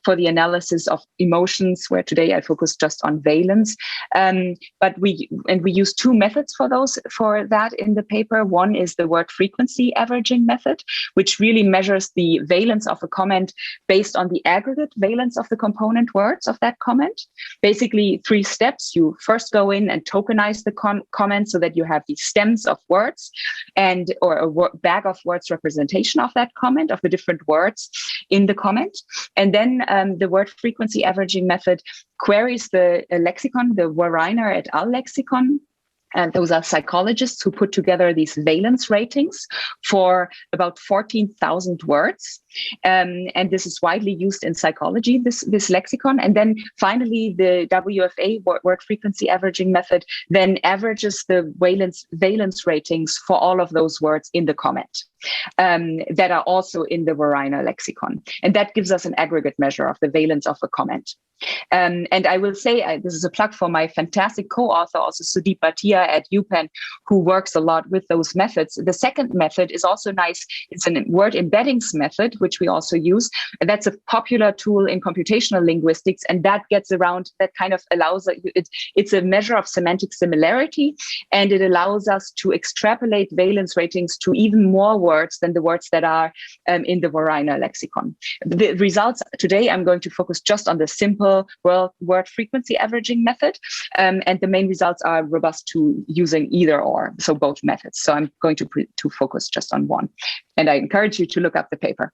for the analysis of emotions, where today I focus just on valence. But we use two methods for that in the paper. One is the word frequency averaging method, which really measures the valence of a comment based on the aggregate valence of the component words of that comment. Basically, 3 steps. You first go in and tokenize the comment so that you have the stems of words or a bag of words representation of that comment, of the different words in the comment. And then the word frequency averaging method queries the lexicon, the Wereiner et al. Lexicon. And those are psychologists who put together these valence ratings for about 14,000 words. And this is widely used in psychology, this lexicon. And then finally, the WFA, word frequency averaging method, then averages the valence ratings for all of those words in the comment that are also in the Wereiner lexicon. And that gives us an aggregate measure of the valence of a comment. And I will say, this is a plug for my fantastic co-author, also Sudeep Bhatia at UPenn, who works a lot with those methods. The second method is also nice. It's a word embeddings method, which we also use. And that's a popular tool in computational linguistics. And that gets around, that kind of allows, it's a measure of semantic similarity. And it allows us to extrapolate valence ratings to even more words than the words that are in the Wereiner lexicon. The results today, I'm going to focus just on the simple word frequency averaging method. And the main results are robust to using either or, so both methods. So I'm going to focus just on one. And I encourage you to look up the paper.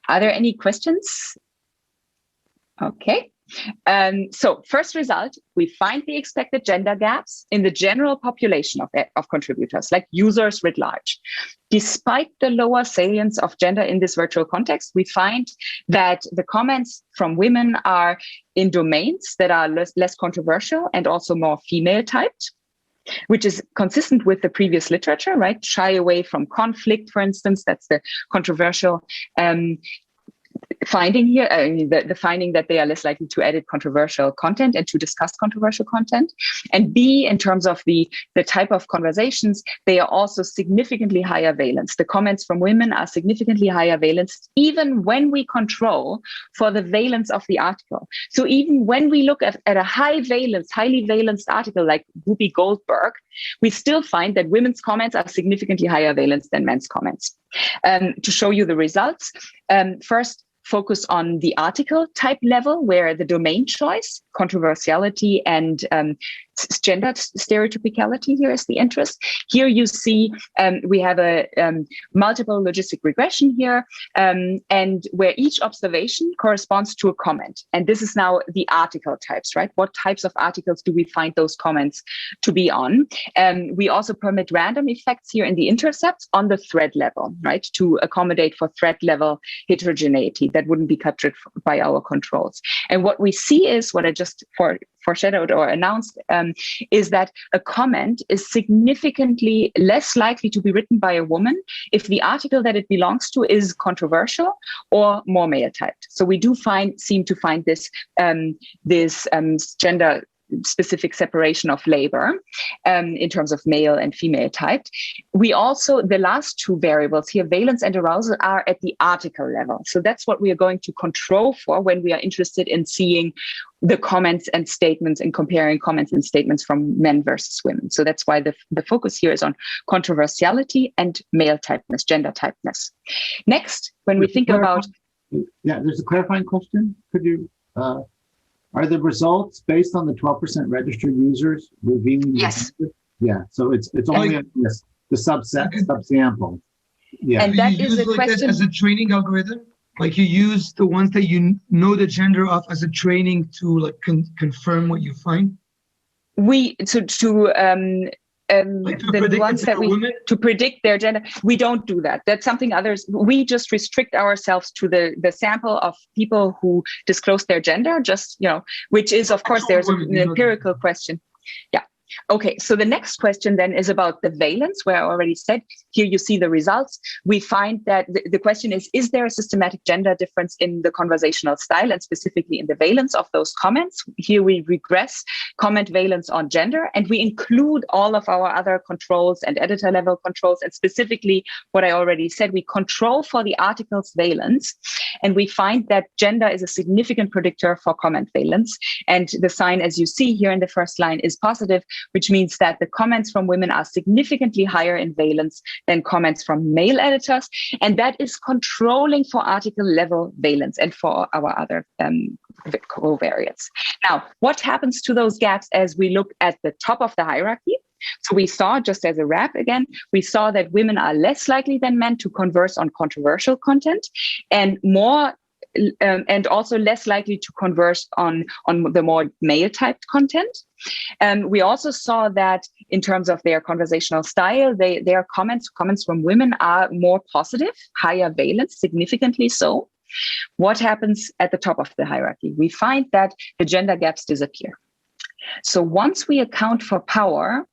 Are there any questions? Okay. So first result, we find the expected gender gaps in the general population of contributors, like users writ large. Despite the lower salience of gender in this virtual context, we find that the comments from women are in domains that are less controversial and also more female typed. which is consistent with the previous literature, right? Shy away from conflict, for instance. That's the controversial finding here, the finding that they are less likely to edit controversial content and to discuss controversial content. And B, in terms of the type of conversations, they are also significantly higher valence. The comments from women are significantly higher valence, even when we control for the valence of the article. So even when we look at a highly valenced article like Whoopi Goldberg, we still find that women's comments are significantly higher valence than men's comments. To show you the results, first, focus on the article type level, where the domain choice, controversiality, and gender stereotypicality here is the interest. Here you see we have a multiple logistic regression here, and where each observation corresponds to a comment. And this is now the article types, right? What types of articles do we find those comments to be on? We also permit random effects here in the intercepts on the thread level, right? To accommodate for thread level heterogeneity that wouldn't be captured by our controls. And what we see is, what I just foreshadowed or announced, is that a comment is significantly less likely to be written by a woman if the article that it belongs to is controversial or more male typed. So we do seem to find this gender specific separation of labor in terms of male and female typed. We also, the last two variables here, valence and arousal, are at the article level. So that's what we are going to control for when we are interested in seeing the comments and statements and comparing comments and statements from men versus women. So that's why the focus here is on controversiality and male typeness, gender typeness. Next, when we think about... Yeah, there's a clarifying question. Could you... Are the results based on the 12% registered users revealing? Yes. Yeah. So it's only the subsample. Yeah. And that is a question as a training algorithm. Like you use the ones that you know the gender of as a training to like confirm what you find. The ones that to predict their gender, we don't do that. That's something others. We just restrict ourselves to the sample of people who disclose their gender. Just which is of course there's an empirical question. Yeah. Okay, so the next question then is about the valence, where I already said, here you see the results. We find that the question is there a systematic gender difference in the conversational style and specifically in the valence of those comments? Here we regress comment valence on gender, and we include all of our other controls and editor level controls, and specifically what I already said, we control for the article's valence, and we find that gender is a significant predictor for comment valence. And the sign, as you see here in the first line, is positive, which means that the comments from women are significantly higher in valence than comments from male editors. And that is controlling for article level valence and for our other covariates. Now, what happens to those gaps as we look at the top of the hierarchy? So we saw, just as a wrap again, we saw that women are less likely than men to converse on controversial content, and more and also less likely to converse on the more male-typed content. We also saw that in terms of their conversational style, their comments from women are more positive, higher valence, significantly so. What happens at the top of the hierarchy? We find that the gender gaps disappear. So once we account for power,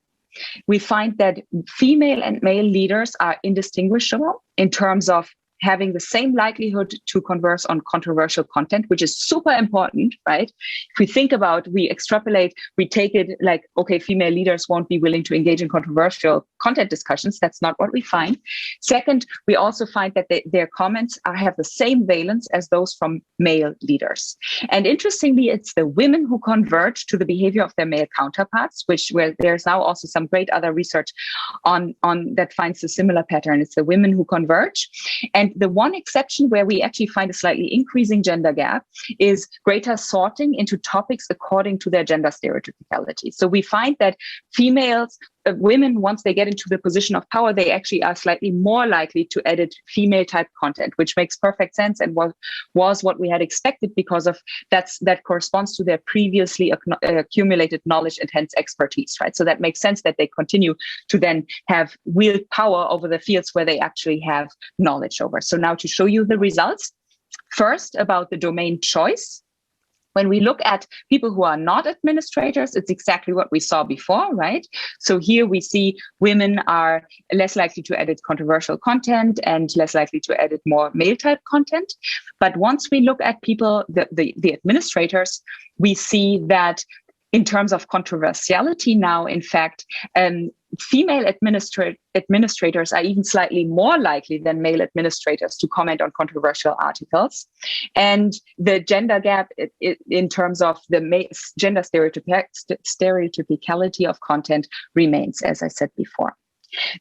we find that female and male leaders are indistinguishable in terms of having the same likelihood to converse on controversial content, which is super important, right? If we think about, we extrapolate, we take it like, okay, female leaders won't be willing to engage in controversial content discussions. That's not what we find. Second, we also find that their comments have the same valence as those from male leaders. And interestingly, it's the women who converge to the behavior of their male counterparts, where there's now also some great other research on that finds a similar pattern. It's the women who converge. And the one exception where we actually find a slightly increasing gender gap is greater sorting into topics according to their gender stereotypicality. So we find that women, once they get into the position of power, they actually are slightly more likely to edit female type content, which makes perfect sense and was what we had expected, because of that corresponds to their previously accumulated knowledge and hence expertise, right? So that makes sense that they continue to then have wield power over the fields where they actually have knowledge over. So now to show you the results, first about the domain choice. When we look at people who are not administrators, it's exactly what we saw before, right? So here we see women are less likely to edit controversial content and less likely to edit more male type content. But once we look at people, the administrators, we see that in terms of controversiality now, in fact, female administrators are even slightly more likely than male administrators to comment on controversial articles. And the gender gap in terms of the gender stereotypicality of content remains, as I said before.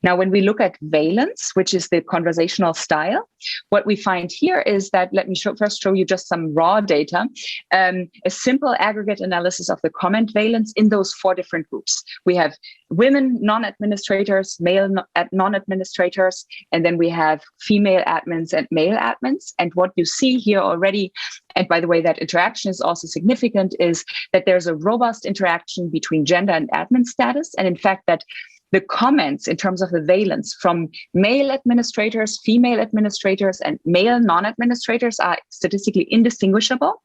Now, when we look at valence, which is the conversational style, what we find here is that, let me first show you just some raw data, a simple aggregate analysis of the comment valence in those 4 different groups. We have women non-administrators, male non-administrators, and then we have female admins and male admins. And what you see here already, and by the way, that interaction is also significant, is that there's a robust interaction between gender and admin status. And in fact, that the comments in terms of the valence from male administrators, female administrators, and male non-administrators are statistically indistinguishable,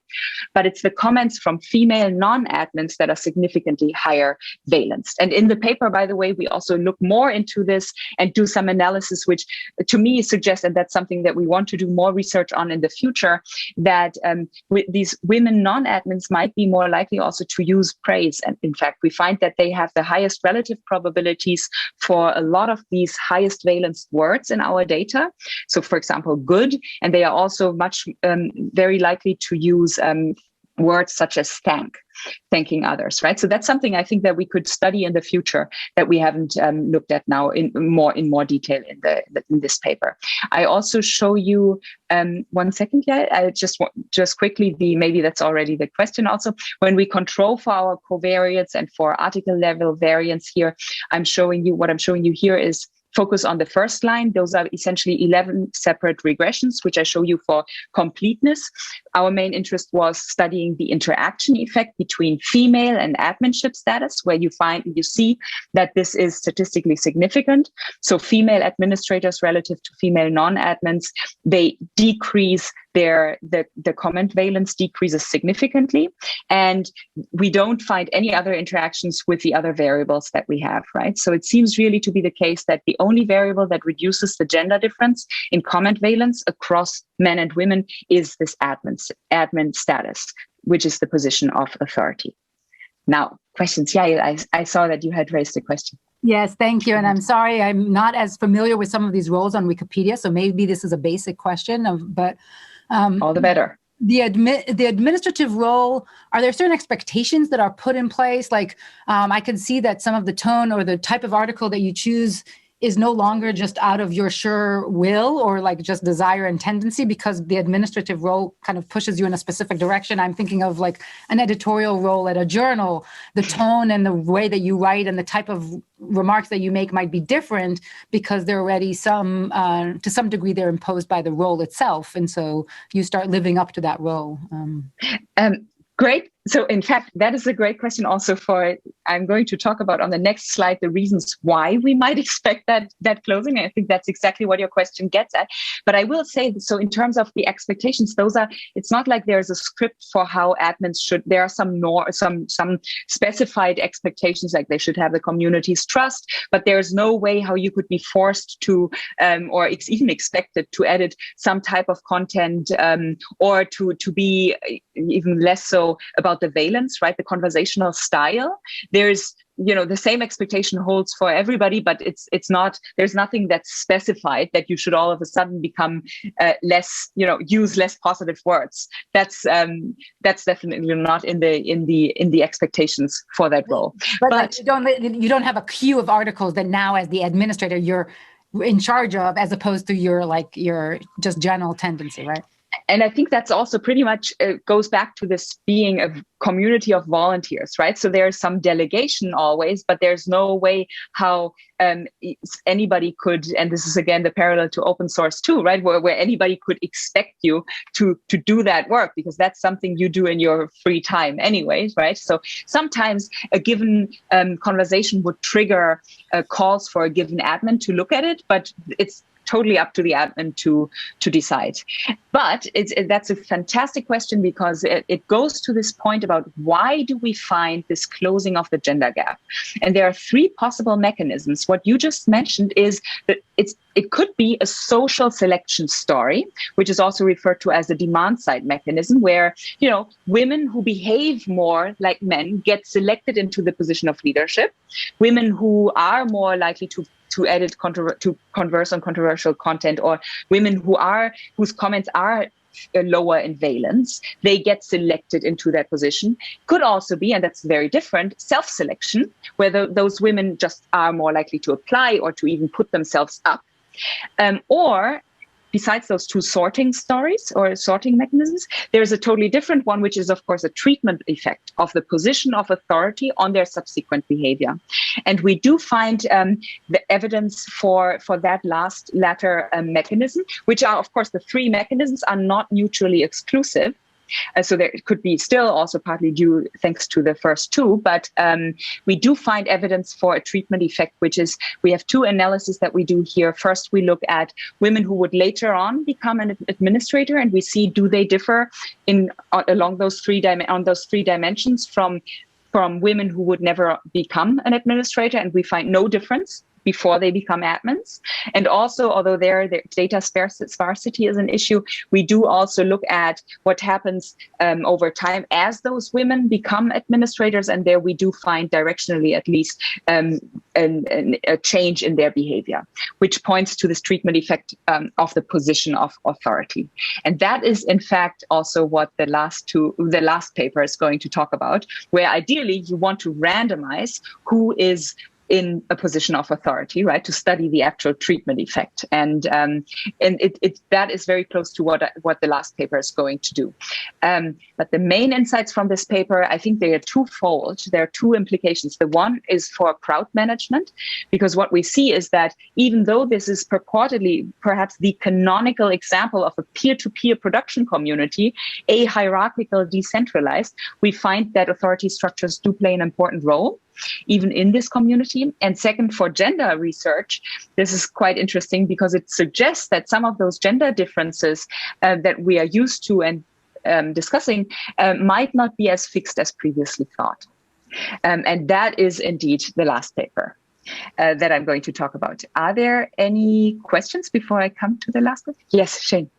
but it's the comments from female non-admins that are significantly higher valenced. And in the paper, by the way, we also look more into this and do some analysis, which to me suggests, and that's something that we want to do more research on in the future, that these women non-admins might be more likely also to use praise. And in fact, we find that they have the highest relative probabilities for a lot of these highest valence words in our data. So for example, good, and they are also very likely to use words such as thanking others, right? So that's something I think that we could study in the future that we haven't looked at now in more detail in this paper. I also show you 1 second here. I just quickly, maybe that's already the question also. When we control for our covariates and for article level variance here, what I'm showing you here is focus on the first line. Those are essentially 11 separate regressions, which I show you for completeness. Our main interest was studying the interaction effect between female and adminship status, where you see that this is statistically significant. So female administrators relative to female non-admins, they decrease the comment valence decreases significantly. And we don't find any other interactions with the other variables that we have, right? So it seems really to be the case that the only variable that reduces the gender difference in comment valence across men and women is this admin status, which is the position of authority. Now, questions. Yeah, I saw that you had raised a question. Yes, thank you. And I'm sorry, I'm not as familiar with some of these roles on Wikipedia, so maybe this is a basic question, but all the better. The administrative role, are there certain expectations that are put in place? Like I can see that some of the tone or the type of article that you choose is no longer just out of your sure will or like just desire and tendency, because the administrative role kind of pushes you in a specific direction. I'm thinking of like an editorial role at a journal. The tone and the way that you write and the type of remarks that you make might be different because they're already to some degree, they're imposed by the role itself. And so you start living up to that role. Great. So in fact, that is a great question also I'm going to talk about on the next slide, the reasons why we might expect that closing. I think that's exactly what your question gets at. But I will say, so in terms of the expectations, it's not like there's a script for how admins should, there are some specified expectations, like they should have the community's trust, but there's no way how you could be forced to, or even expected to edit some type of content, or to be even less so about the valence, right? The conversational style. There's, the same expectation holds for everybody, but there's nothing that's specified that you should all of a sudden become use less positive words. That's definitely not in the expectations for that role. But you don't have a queue of articles that now, as the administrator, you're in charge of, as opposed to your just general tendency, right? And I think that's also pretty much goes back to this being a community of volunteers, right? So there's some delegation always, but there's no way how anybody could, and this is again the parallel to open source too, right? Where anybody could expect you to do that work, because that's something you do in your free time anyways, right? So sometimes a given conversation would trigger calls for a given admin to look at it, but it's totally up to the admin to decide. But that's a fantastic question, because it goes to this point about why do we find this closing of the gender gap? And there are three possible mechanisms. What you just mentioned is that it could be a social selection story, which is also referred to as a demand side mechanism, where, you know, women who behave more like men get selected into the position of leadership. Women who are more likely to converse on controversial content, or women whose comments are lower in valence, they get selected into that position. Could also be, and that's very different, self-selection, where those women just are more likely to apply or to even put themselves up. Or besides those two sorting stories or sorting mechanisms, there's a totally different one, which is, of course, a treatment effect of the position of authority on their subsequent behavior. And we do find the evidence for that latter mechanism, which are, of course, the three mechanisms are not mutually exclusive. So there could be still also partly due thanks to the first two, but we do find evidence for a treatment effect, which is, we have two analyses that we do here. First, we look at women who would later on become an administrator, and we see, do they differ along those three dimensions from women who would never become an administrator, and we find no difference before they become admins. And also, although their data sparsity is an issue, we do also look at what happens over time as those women become administrators, and there we do find directionally at least a change in their behavior, which points to this treatment effect of the position of authority. And that is, in fact, also what the last paper is going to talk about, where ideally you want to randomize who is in a position of authority, right, to study the actual treatment effect. And that is very close to what the last paper is going to do. But the main insights from this paper, I think they are twofold. There are two implications. The one is for crowd management, because what we see is that even though this is purportedly perhaps the canonical example of a peer-to-peer production community, hierarchical, decentralized, we find that authority structures do play an important role even in this community. And second, for gender research, this is quite interesting because it suggests that some of those gender differences that we are used to and discussing might not be as fixed as previously thought. And that is indeed the last paper that I'm going to talk about. Are there any questions before I come to the last one? Yes, Shane.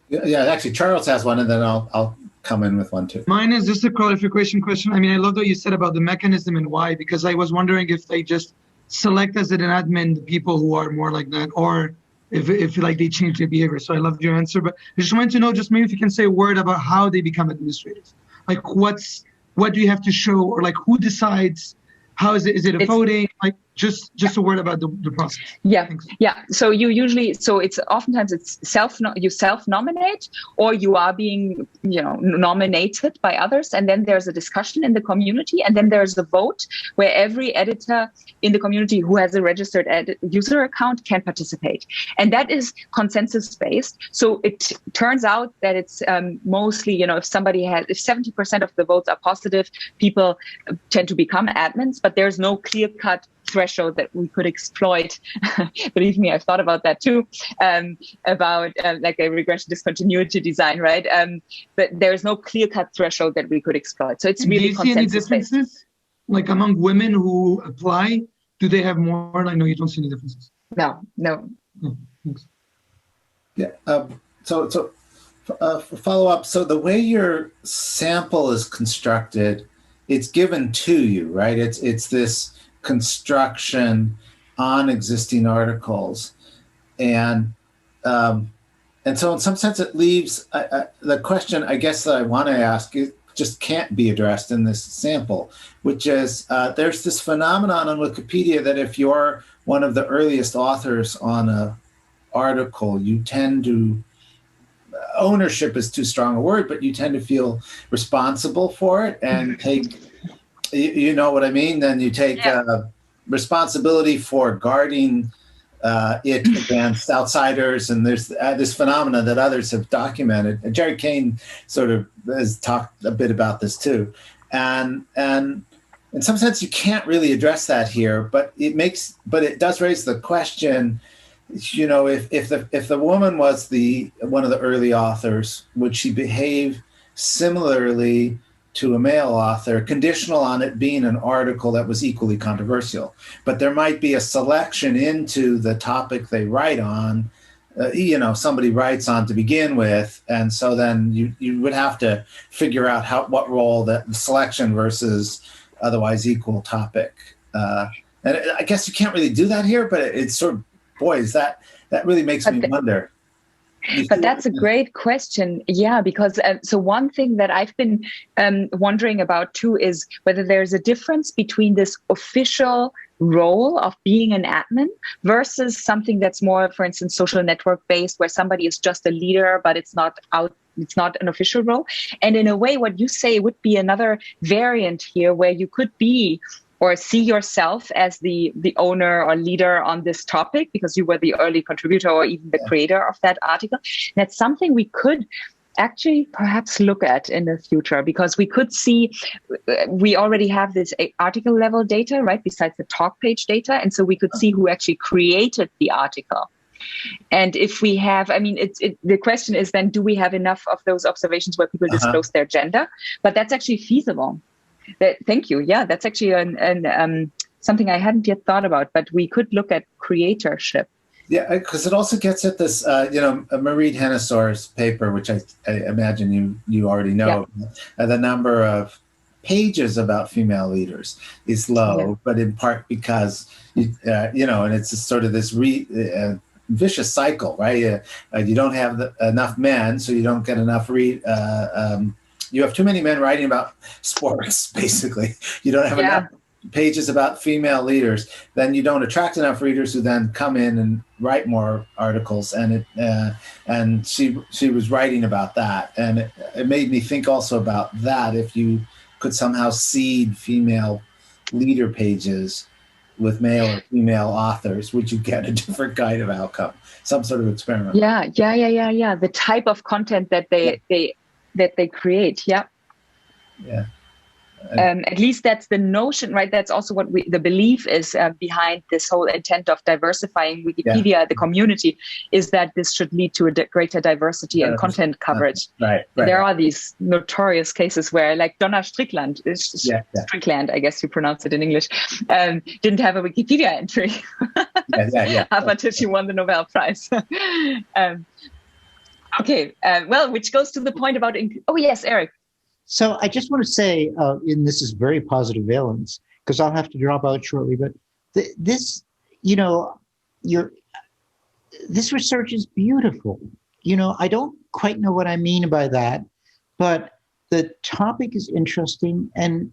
Yeah, actually, Charles has one, and then I'll come in with one too. Mine is just a clarification question. I mean, I love what you said about the mechanism and why, because I was wondering if they just select as an admin the people who are more like that, or if like they change their behavior. So I loved your answer, but I just wanted to know, just maybe if you can say a word about how they become administrators. Like what do you have to show, or like who decides? How is it? Is it a voting? Like just a word about the process. Yeah. Thanks. Yeah. So it's oftentimes you self-nominate, or you are being, nominated by others. And then there's a discussion in the community. And then there's a vote where every editor in the community who has a registered user account can participate. And that is consensus based. So it turns out that it's mostly, if 70% of the votes are positive, people tend to become admins, but there's no clear cut threshold that we could exploit. Believe me, I've thought about that too, about like a regression discontinuity design, right? But there's no clear-cut threshold that we could exploit. So it's really consensus-based. Do you see any differences, like among women who apply? Do they have more? I know you don't see any differences. No. Oh, thanks. Yeah. So follow up. So the way your sample is constructed, it's given to you, right? It's this construction on existing articles, and so in some sense it leaves the question, I guess, that I want to ask, it just can't be addressed in this sample, which is there's this phenomenon on Wikipedia that if you're one of the earliest authors on a article, you tend to, ownership is too strong a word, but you tend to feel responsible for it and take, you know what I mean? Then you take responsibility for guarding it against outsiders. And there's this phenomena that others have documented. And Jerry Kane sort of has talked a bit about this too. And in some sense, you can't really address that here, but it does raise the question, you know, if the woman was one of the early authors, would she behave similarly to a male author, conditional on it being an article that was equally controversial? But there might be a selection into the topic they write on. You know, somebody writes on to begin with, and so then you would have to figure out what role that selection versus otherwise equal topic. And I guess you can't really do that here, but it's sort of, boy, that really makes me wonder. But that's a great question. Yeah, because so one thing that I've been wondering about too is whether there's a difference between this official role of being an admin versus something that's more, for instance, social network based, where somebody is just a leader, but it's not an official role. And in a way, what you say would be another variant here, where you could be or see yourself as the owner or leader on this topic because you were the early contributor or even the creator of that article. And that's something we could actually perhaps look at in the future, because we could see, we already have this article level data, right, besides the talk page data. And so we could see who actually created the article. And if we have, I mean, the question is then, do we have enough of those observations where people disclose their gender? But that's actually feasible. Thank you. Yeah, that's actually something I hadn't yet thought about, but we could look at creatorship. Yeah, because it also gets at this, Marie Hennesor's paper, which I imagine you already know. Yeah. The number of pages about female leaders is low, but in part because, and it's sort of this vicious cycle, right? You don't have enough men, so you don't get enough you have too many men writing about sports, basically. You don't have enough pages about female leaders. Then you don't attract enough readers who then come in and write more articles. And she was writing about that. And it made me think also about that. If you could somehow seed female leader pages with male or female authors, would you get a different kind of outcome? Some sort of experiment. Yeah. The type of content that they create. Yeah. At least that's the notion, right? That's also what the belief is behind this whole intent of diversifying Wikipedia, the community, is that this should lead to a greater diversity and content coverage. Right. There are these notorious cases where, like Donna Strickland, Strickland, I guess you pronounce it in English, didn't have a Wikipedia entry up until she won the Nobel Prize. Okay, which goes to the point about, oh yes, Eric. So I just want to say, and this is very positive Valence, because I'll have to drop out shortly, but this research is beautiful. I don't quite know what I mean by that, but the topic is interesting, and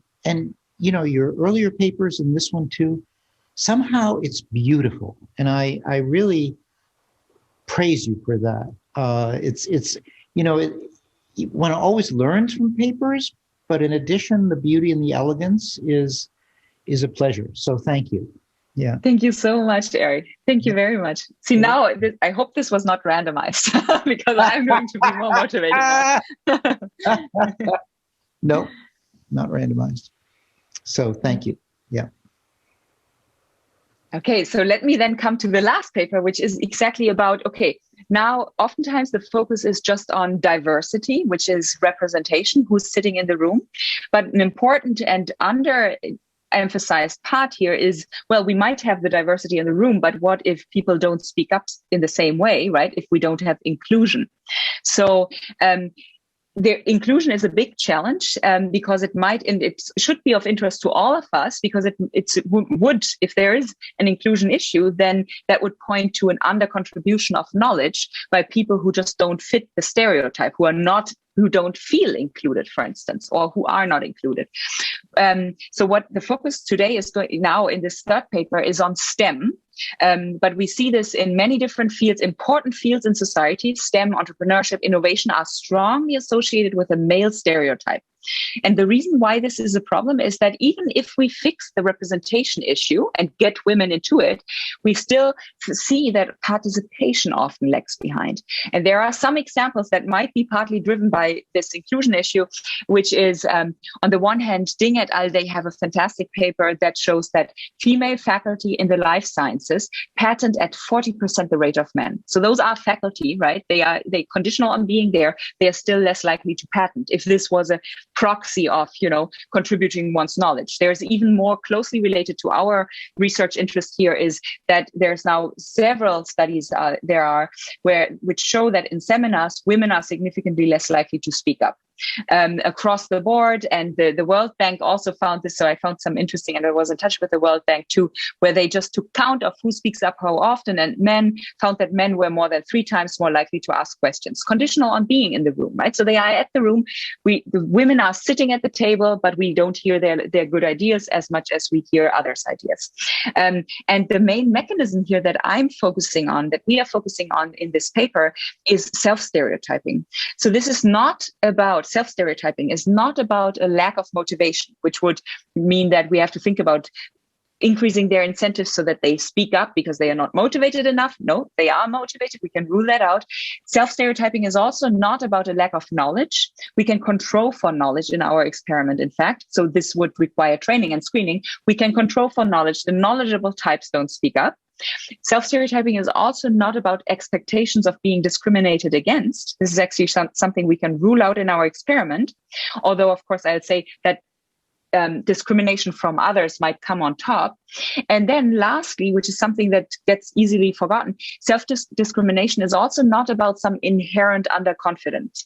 your earlier papers and this one too, somehow it's beautiful, and I really praise you for that. One always learns from papers, but in addition, the beauty and the elegance is a pleasure. So thank you. Yeah. Thank you so much, Eric. Thank you very much. See, now I hope this was not randomized because I'm going to be more motivated. No, not randomized. So thank you. Yeah. Okay, so let me then come to the last paper, which is exactly about, now, oftentimes the focus is just on diversity, which is representation, who's sitting in the room. But an important and underemphasized part here is, we might have the diversity in the room, but what if people don't speak up in the same way, right? If we don't have inclusion. So the inclusion is a big challenge because it might, and it should be of interest to all of us, because it would, if there is an inclusion issue, then that would point to an under contribution of knowledge by people who just don't fit the stereotype, who don't feel included, for instance, or who are not included. So what the focus today is going now in this third paper is on STEM. But we see this in many different fields, important fields in society. STEM, entrepreneurship, innovation are strongly associated with a male stereotype. And the reason why this is a problem is that even if we fix the representation issue and get women into it, we still see that participation often lags behind. And there are some examples that might be partly driven by this inclusion issue, which is on the one hand, Ding et al., they have a fantastic paper that shows that female faculty in the life sciences patent at 40% the rate of men. So those are faculty, right? They conditional on being there. They are still less likely to patent. If this was a proxy of, contributing one's knowledge, there's even more closely related to our research interest here is that there's now several studies which show that in seminars, women are significantly less likely to speak up. Across the board, and the World Bank also found this. So I found some interesting, and I was in touch with the World Bank too, where they just took count of who speaks up how often, and men found that men were more than 3 times more likely to ask questions, conditional on being in the room, right? So they are at the room. The women are sitting at the table, but we don't hear their good ideas as much as we hear others' ideas. And the main mechanism here that we are focusing on in this paper is self-stereotyping. So this is not about self-stereotyping is not about a lack of motivation, which would mean that we have to think about increasing their incentives so that they speak up because they are not motivated enough. No, they are motivated. We can rule that out. Self-stereotyping is also not about a lack of knowledge. We can control for knowledge in our experiment, in fact. So this would require training and screening. We can control for knowledge. The knowledgeable types don't speak up. Self-stereotyping is also not about expectations of being discriminated against. This is actually something we can rule out in our experiment. Although, of course, I would say that discrimination from others might come on top. And then lastly, which is something that gets easily forgotten, self-discrimination is also not about some inherent underconfidence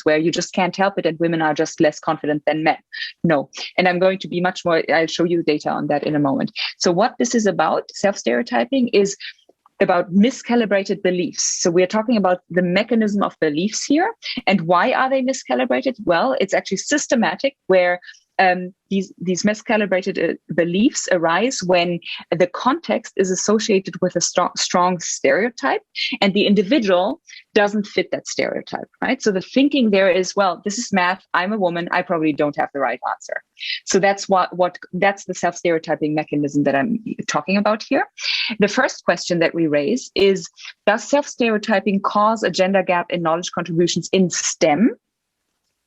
where you just can't help it and women are just less confident than men. No. And I'm going to be much more, I'll show you data on that in a moment. So what this is about, self-stereotyping, is about miscalibrated beliefs. So we're talking about the mechanism of beliefs here. And why are they miscalibrated? Well, it's actually systematic, where these miscalibrated beliefs arise when the context is associated with a strong stereotype and the individual doesn't fit that stereotype, right? So the thinking there is, well, this is math, I'm a woman, I probably don't have the right answer. So that's that's the self-stereotyping mechanism that I'm talking about here. The first question that we raise is, does self-stereotyping cause a gender gap in knowledge contributions in STEM?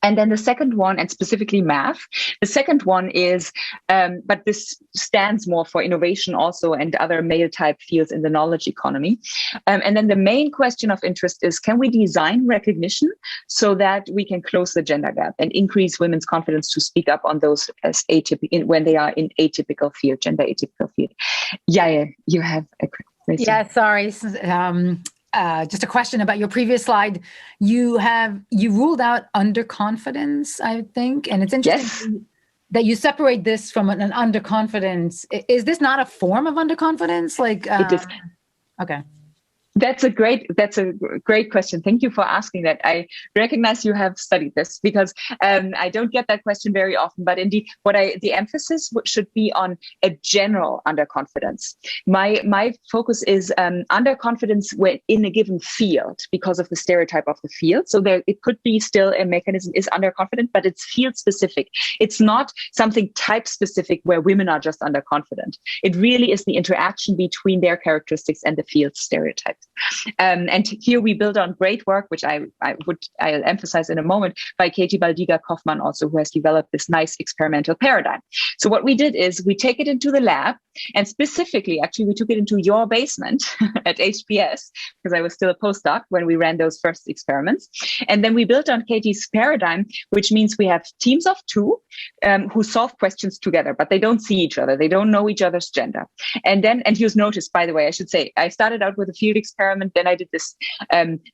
And then the second one, and specifically math, the second one is, but this stands more for innovation also and other male type fields in the knowledge economy. And then the main question of interest is, can we design recognition so that we can close the gender gap and increase women's confidence to speak up on those as when they are in atypical field, gender atypical field? Yeah, you have a question. Yeah, sorry. Just a question about your previous slide. You ruled out underconfidence, I think, and it's interesting that you separate this from an underconfidence. Is this not a form of underconfidence? It is. Okay. That's a great question. Thank you for asking that. I recognize you have studied this because I don't get that question very often. But indeed, the emphasis should be on a general underconfidence. My focus is underconfidence in a given field because of the stereotype of the field. So it could be still a mechanism is underconfident, but it's field specific. It's not something type specific where women are just underconfident. It really is the interaction between their characteristics and the field stereotypes. And here we build on great work, which I'll emphasize in a moment, by Katie Baldiga-Kaufmann also, who has developed this nice experimental paradigm. So what we did is we take it into the lab, and specifically, actually, we took it into your basement at HPS, because I was still a postdoc when we ran those first experiments. And then we built on Katie's paradigm, which means we have teams of 2 who solve questions together, but they don't see each other. They don't know each other's gender. And you'll notice, by the way, I should say, I started out with a field experiment, then I did this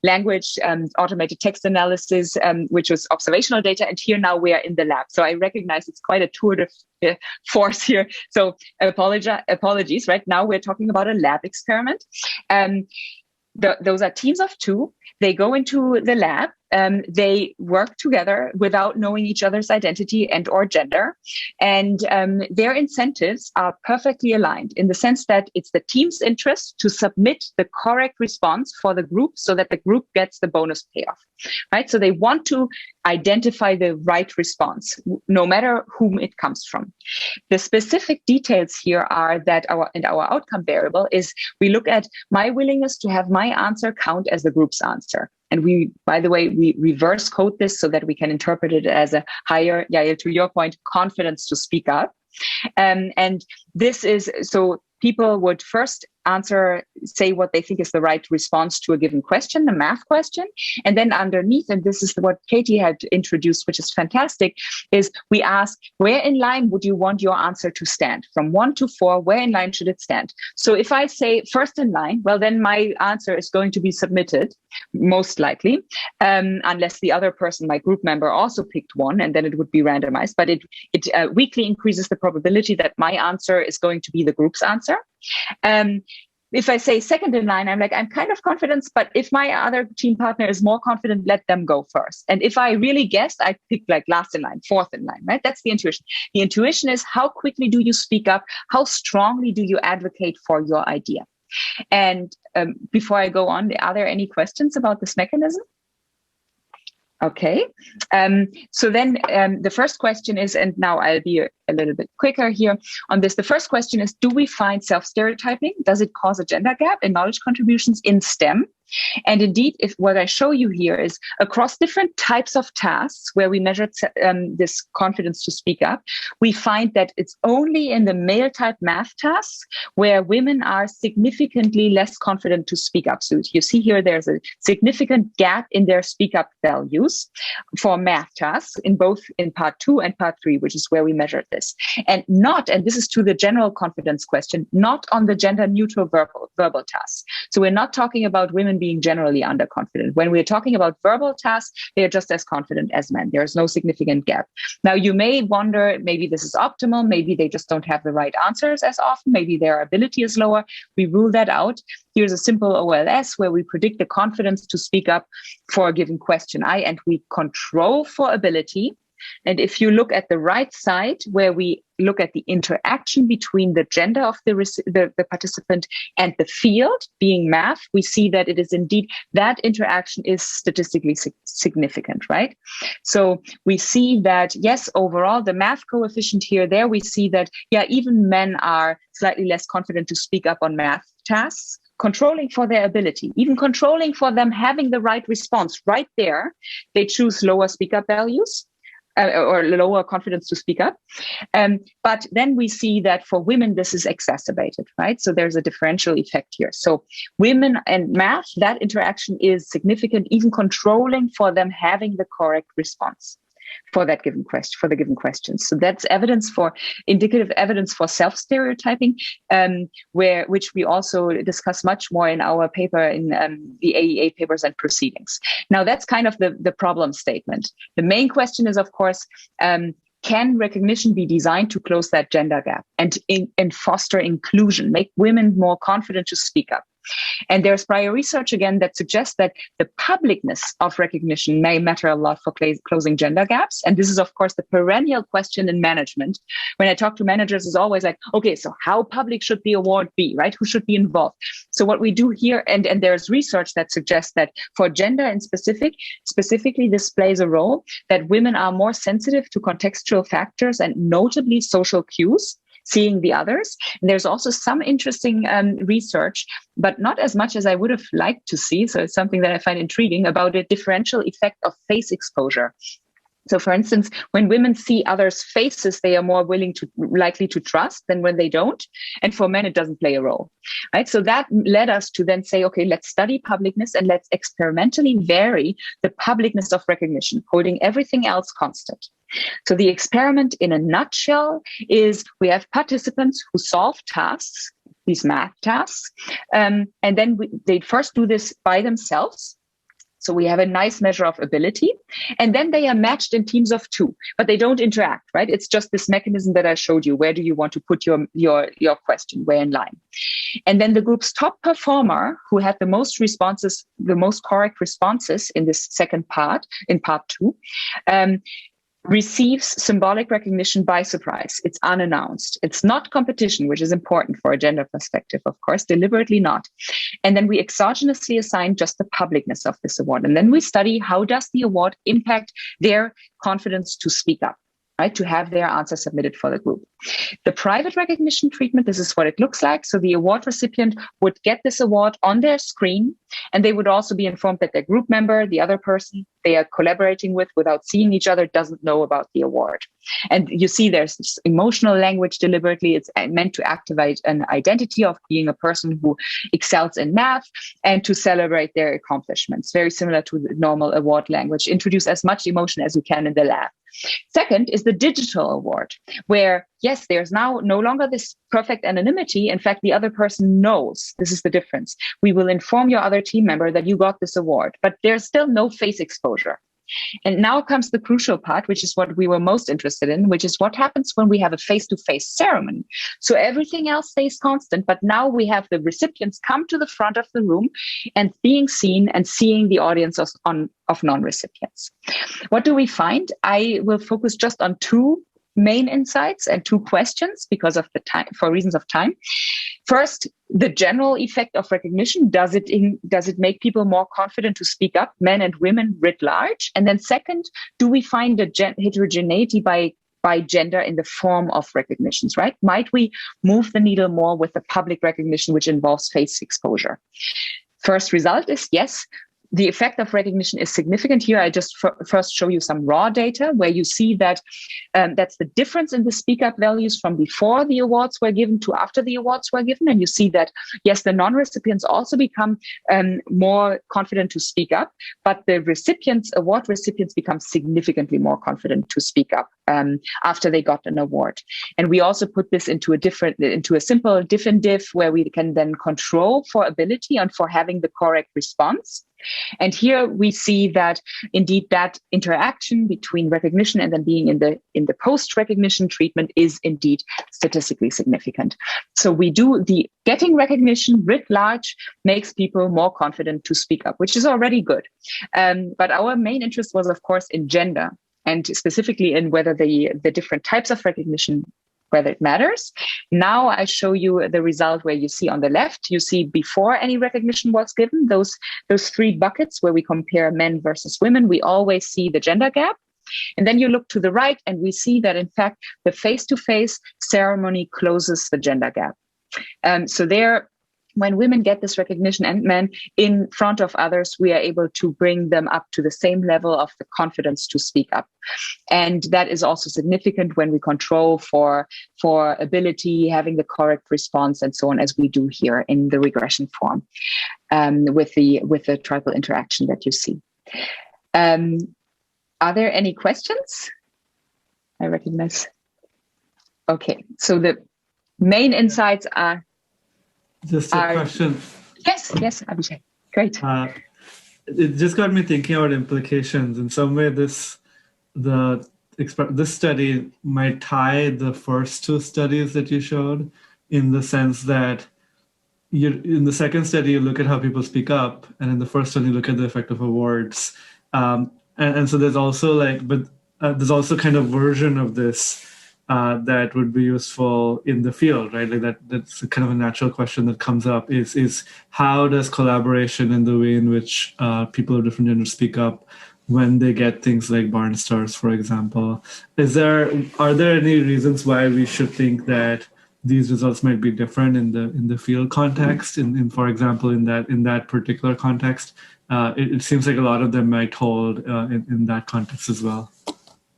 language automated text analysis, which was observational data, and here now we are in the lab. So I recognize it's quite a tour de force here. So apologies, right? Now we're talking about a lab experiment. Those are teams of 2. They go into the lab they work together without knowing each other's identity and or gender. And their incentives are perfectly aligned in the sense that it's the team's interest to submit the correct response for the group so that the group gets the bonus payoff, right? So they want to identify the right response, no matter whom it comes from. The specific details here are that our outcome variable is we look at my willingness to have my answer count as the group's answer. And we, by the way, we reverse code this so that we can interpret it as a higher, Yael, to your point, confidence to speak up. And this is, so people would first say what they think is the right response to a given question, the math question. And then underneath, and this is what Katie had introduced, which is fantastic, is we ask, where in line would you want your answer to stand? From 1 to 4, where in line should it stand? So if I say first in line, well, then my answer is going to be submitted, most likely, unless the other person, my group member, also picked one, and then it would be randomized. But it weakly increases the probability that my answer is going to be the group's answer. If I say second in line, I'm kind of confident, but if my other team partner is more confident, let them go first. And if I really guessed, I pick last in line, fourth in line, right? That's the intuition. The intuition is how quickly do you speak up? How strongly do you advocate for your idea? And before I go on, are there any questions about this mechanism? Okay, so then the first question is, and now I'll be a little bit quicker here on this. The first question is, do we find self-stereotyping? Does it cause a gender gap in knowledge contributions in STEM? And indeed, if what I show you here is across different types of tasks where we measured this confidence to speak up, we find that it's only in the male type math tasks where women are significantly less confident to speak up. So you see here, there's a significant gap in their speak up values for math tasks in both in part 2 and part 3, which is where we measured this. And this is to the general confidence question, not on the gender neutral verbal tasks. So we're not talking about women being generally underconfident. When we're talking about verbal tasks, they are just as confident as men. There's no significant gap. Now, you may wonder, maybe this is optimal. Maybe they just don't have the right answers as often. Maybe their ability is lower. We rule that out. Here's a simple OLS where we predict the confidence to speak up for a given question I, and we control for ability. And if you look at the right side, where we look at the interaction between the gender of the participant and the field, being math, we see that it is indeed, that interaction is statistically significant, right? So we see that, yes, overall, the math coefficient there we see that, yeah, even men are slightly less confident to speak up on math tasks, controlling for their ability, even controlling for them having the right response right there, they choose lower speak up values. Or lower confidence to speak up. But then we see that for women, this is exacerbated, right? So there's a differential effect here. So women and math, that interaction is significant, even controlling for them having the correct response for that given question, for the given questions. So that's indicative evidence for self-stereotyping, which we also discuss much more in our paper in the AEA papers and proceedings. Now, that's kind of the problem statement. The main question is, of course, can recognition be designed to close that gender gap and foster inclusion, make women more confident to speak up? And there's prior research, again, that suggests that the publicness of recognition may matter a lot for closing gender gaps. And this is, of course, the perennial question in management. When I talk to managers, it's always like, okay, so how public should the award be, right? Who should be involved? So what we do here, and there's research that suggests that for gender and specifically, this plays a role, that women are more sensitive to contextual factors and notably social cues, seeing the others. And there's also some interesting research, but not as much as I would have liked to see. So it's something that I find intriguing about a differential effect of face exposure. So, for instance, when women see others' faces, they are more likely to trust than when they don't. And for men, it doesn't play a role, right? So that led us to then say, okay, let's study publicness and let's experimentally vary the publicness of recognition, holding everything else constant. So the experiment in a nutshell is we have participants who solve tasks, these math tasks, and then they first do this by themselves. So we have a nice measure of ability, and then they are matched in teams of 2, but they don't interact, right? It's just this mechanism that I showed you. Where do you want to put your question? Where in line? And then the group's top performer, who had the most responses, the most correct responses in this second part, in part 2, receives symbolic recognition by surprise. It's unannounced. It's not competition, which is important for a gender perspective, of course, deliberately not. And then we exogenously assign just the publicness of this award. And then we study how does the award impact their confidence to speak up, right? To have their answer submitted for the group. The private recognition treatment, this is what it looks like. So the award recipient would get this award on their screen, and they would also be informed that their group member, the other person they are collaborating with without seeing each other, doesn't know about the award. And you see there's this emotional language deliberately. It's meant to activate an identity of being a person who excels in math and to celebrate their accomplishments. Very similar to the normal award language. Introduce as much emotion as you can in the lab. Second is the digital award, where, yes, there's now no longer this perfect anonymity. In fact, the other person knows. This is the difference. We will inform your other team member that you got this award, but there's still no face exposure. And now comes the crucial part, which is what we were most interested in, which is what happens when we have a face-to-face ceremony. So everything else stays constant, but now we have the recipients come to the front of the room and being seen and seeing the audience of non-recipients. What do we find? I will focus just on 2 main insights and 2 questions because of the time, for reasons of time. First, the general effect of recognition. Does it make people more confident to speak up, men and women writ large? And then second, do we find a heterogeneity by gender in the form of recognitions, right? Might we move the needle more with the public recognition, which involves face exposure? First result is yes. The effect of recognition is significant here. I just first show you some raw data where you see that that's the difference in the speak up values from before the awards were given to after the awards were given. And you see that, yes, the non-recipients also become more confident to speak up, but the award recipients become significantly more confident to speak up after they got an award. And we also put this into a simple diff and diff where we can then control for ability and for having the correct response. And here we see that indeed that interaction between recognition and then being in the post-recognition treatment is indeed statistically significant. So we do the getting recognition writ large makes people more confident to speak up, which is already good. But our main interest was, of course, in gender and specifically in whether the different types of recognition, whether it matters. Now I show you the result where you see on the left, you see before any recognition was given, those 3 buckets where we compare men versus women, we always see the gender gap. And then you look to the right and we see that in fact, the face-to-face ceremony closes the gender gap. So there, when women get this recognition and men in front of others, we are able to bring them up to the same level of the confidence to speak up. And that is also significant when we control for ability, having the correct response and so on, as we do here in the regression form with the tribal interaction that you see. Are there any questions? I recognize. Okay, so the main insights are... Just a question. Yes, Abhishek. Great. It just got me thinking about implications. In some way, this study might tie the first 2 studies that you showed, in the sense that in the second study, you look at how people speak up, and in the first study, you look at the effect of awards. And so there's also there's also kind of version of this that would be useful in the field, right? Like that's kind of a natural question that comes up is how does collaboration in the way in which people of different genders speak up when they get things like barn stars, for example? Are there any reasons why we should think that these results might be different in the field context? For example, in that particular context, it seems like a lot of them might hold in that context as well.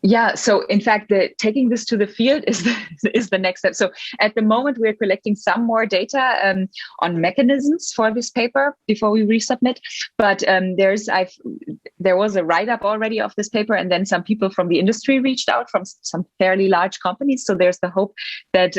Yeah, so in fact, taking this to the field is the next step. So at the moment, we're collecting some more data on mechanisms for this paper before we resubmit. But there was a write-up already of this paper, and then some people from the industry reached out from some fairly large companies. So there's the hope that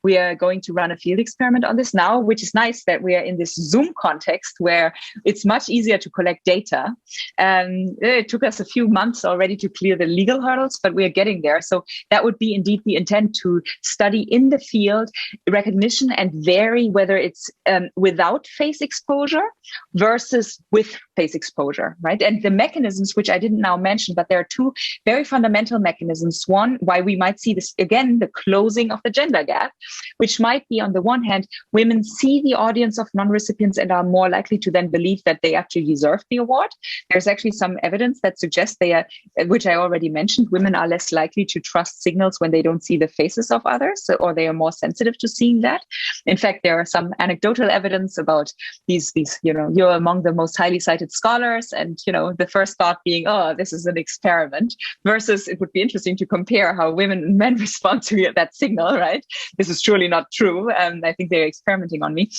we are going to run a field experiment on this now, which is nice that we are in this Zoom context where it's much easier to collect data. It took us a few months already to clear the legal hurdles, but we are getting there. So that would be indeed the intent, to study in the field recognition and vary whether it's without face exposure versus with face exposure, right? And the mechanisms, which I didn't now mention, but there are two very fundamental mechanisms. One, why we might see this, again, the closing of the gender gap, which might be, on the one hand, women see the audience of non-recipients and are more likely to then believe that they actually deserve the award. There's actually some evidence that suggests they are, which I already mentioned, women are less likely to trust signals when they don't see the faces of others, or they are more sensitive to seeing that. In fact, there are some anecdotal evidence about these, you're among the most highly cited scholars, and, the first thought being, oh, this is an experiment, versus it would be interesting to compare how women and men respond to that signal, right? This is surely not true. I think they're experimenting on me.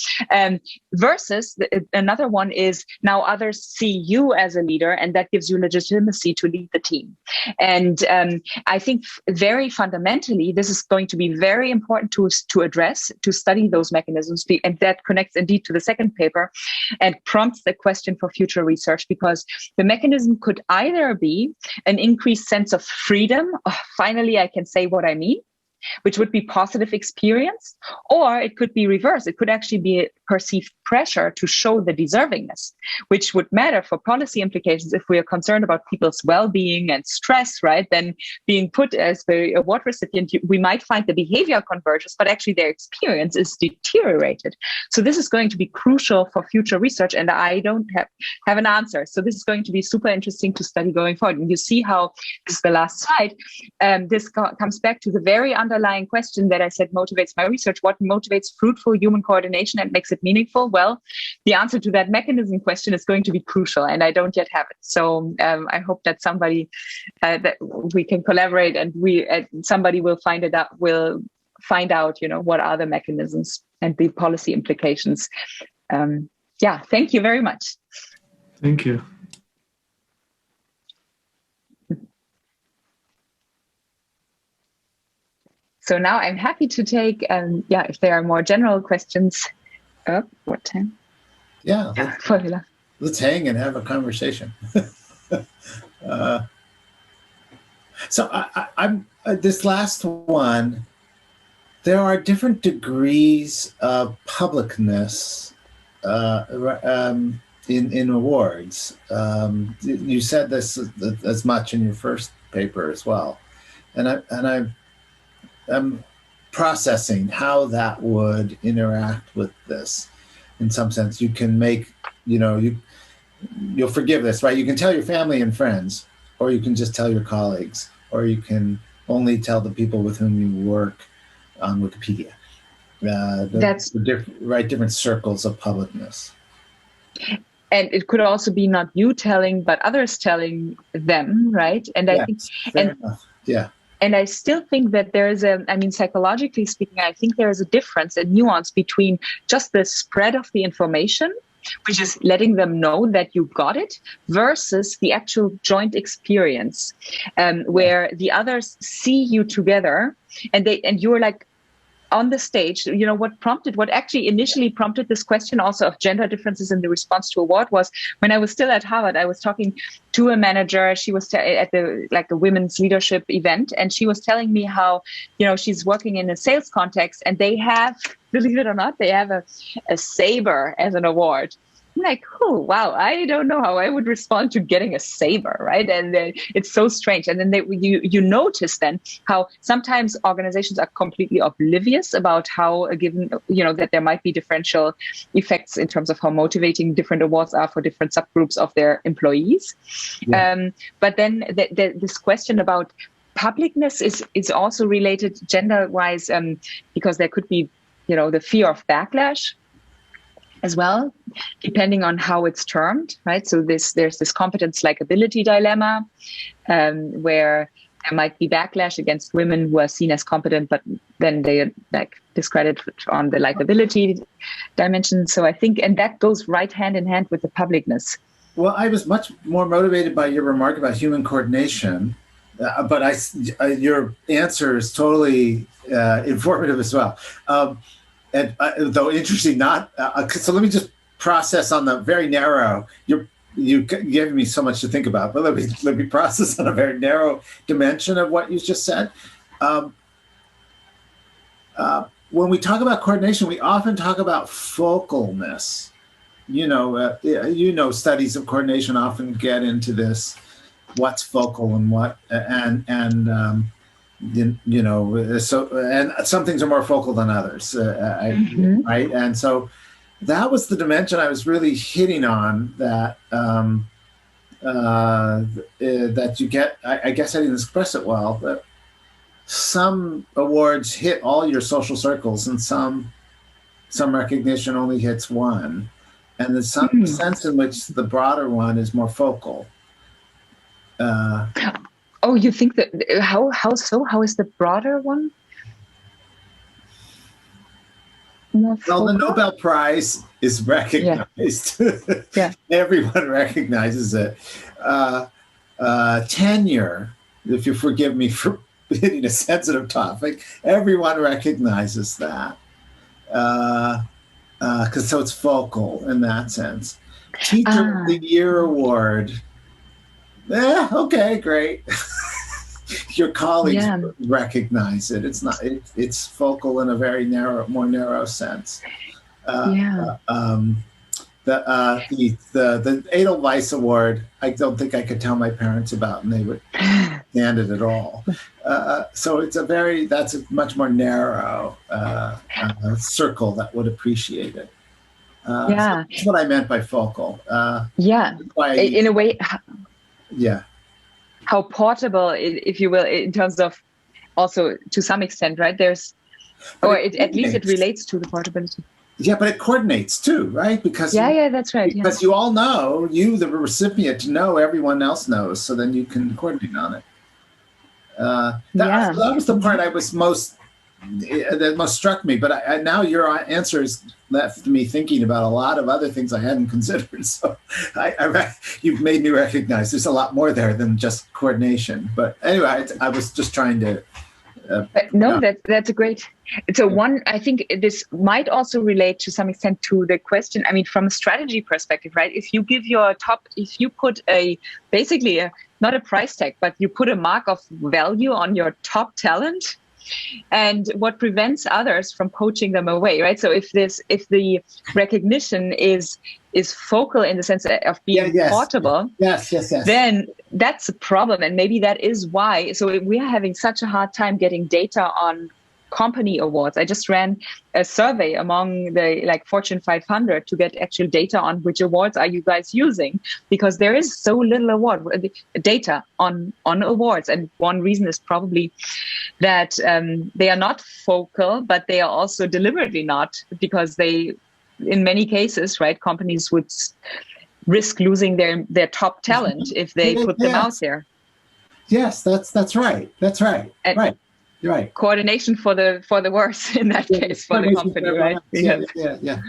Versus another one is, now others see you as a leader, and that gives you legitimacy to lead the team. And I think very fundamentally, this is going to be very important to address, to study those mechanisms. And that connects indeed to the second paper and prompts the question for future research, because the mechanism could either be an increased sense of freedom. Oh, finally, I can say what I mean, which would be positive experience, or it could be reverse. It could actually be perceived pressure to show the deservingness, which would matter for policy implications. If we are concerned about people's well-being and stress, right, then being put as the award recipient, we might find the behavior converges, but actually their experience is deteriorated. So this is going to be crucial for future research, and I don't have an answer. So this is going to be super interesting to study going forward. And you see how, this is the last slide, this comes back to the very underlying question that I said motivates my research. What motivates fruitful human coordination and makes it meaningful? Well, the answer to that mechanism question is going to be crucial, and I don't yet have it. So I hope that somebody, that we can collaborate, and somebody will find it out, what are the mechanisms and the policy implications. Thank you very much. Thank you. So now I'm happy to take, if there are more general questions. What time? Yeah, let's hang and have a conversation. So I'm this last one. There are different degrees of publicness in awards. You said this as much in your first paper as well, and I'm processing how that would interact with this. In some sense, you can make, you'll forgive this, right? You can tell your family and friends, or you can just tell your colleagues, or you can only tell the people with whom you work on Wikipedia. Different circles of publicness. And it could also be not you telling, but others telling them, right? And I think, fair enough. Yeah. And I still think that there is psychologically speaking, I think there is a difference, a nuance between just the spread of the information, which is letting them know that you got it, versus the actual joint experience, where the others see you together, and you're like on the stage. What actually initially prompted this question also of gender differences in the response to award was when I was still at Harvard. I was talking to a manager. She was at a women's leadership event, and she was telling me how, she's working in a sales context, and they have, believe it or not, they have a saber as an award. I'm like, oh, wow, I don't know how I would respond to getting a saber, right? And it's so strange. And then you notice then how sometimes organizations are completely oblivious about how a given, that there might be differential effects in terms of how motivating different awards are for different subgroups of their employees. Yeah. But then this question about publicness is also related gender-wise, because there could be, the fear of backlash as well, depending on how it's termed, right? So there's this competence likability dilemma, where there might be backlash against women who are seen as competent, but then they are like discredited on the likability dimension. So I think, and that goes right hand in hand with the publicness. Well, I was much more motivated by your remark about human coordination, but your answer is totally informative as well. And though interesting, not so. Let me just process on the very narrow. You gave me so much to think about, but let me process on a very narrow dimension of what you just said. When we talk about coordination, we often talk about focalness. Studies of coordination often get into this: what's focal and what, so some things are more focal than others, right? And so that was the dimension I was really hitting on. That that you get. I guess I didn't express it well, but some awards hit all your social circles, and some recognition only hits one, and there's some sense in which the broader one is more focal. Oh, you think that how so? How is the broader one more focal? Well, the Nobel Prize is recognized. Yeah. Everyone recognizes it. Tenure, if you forgive me for hitting a sensitive topic, everyone recognizes that. Because so it's focal in that sense. Teacher of the Year award. Okay, great. Your colleagues recognize it. It's not. It's focal in a very more narrow sense. The Edelweiss Award, I don't think I could tell my parents about, and they would stand it at all. So that's a much more narrow circle that would appreciate it. So that's what I meant by focal. In a way. Yeah. How portable, if you will, in terms of also to some extent, right? At least it relates to the portability. Yeah, but it coordinates too, right? Because that's right. Because you all know, the recipient, know everyone else knows, so then you can coordinate on it. That was the part I was that most struck me. But now your answer has left me thinking about a lot of other things I hadn't considered. So you've made me recognize there's a lot more there than just coordination. But anyway, I was just trying to. That's a great. I think this might also relate to some extent to the question. I mean, from a strategy perspective, right? If you put not a price tag, but you put a mark of value on your top talent, and what prevents others from poaching them away, right? So if the recognition is focal in the sense of being portable, then that's a problem, and maybe that is why. So we are having such a hard time getting data on company awards. I just ran a survey among the Fortune 500 to get actual data on which awards are you guys using, because there is so little data on awards. And one reason is probably that they are not focal, but they are also deliberately not, because in many cases, right, companies would risk losing their top talent if they put them out there. Yes, that's right. That's right. Right. You're right. Coordination for the worse in that case for the company, right? Yeah.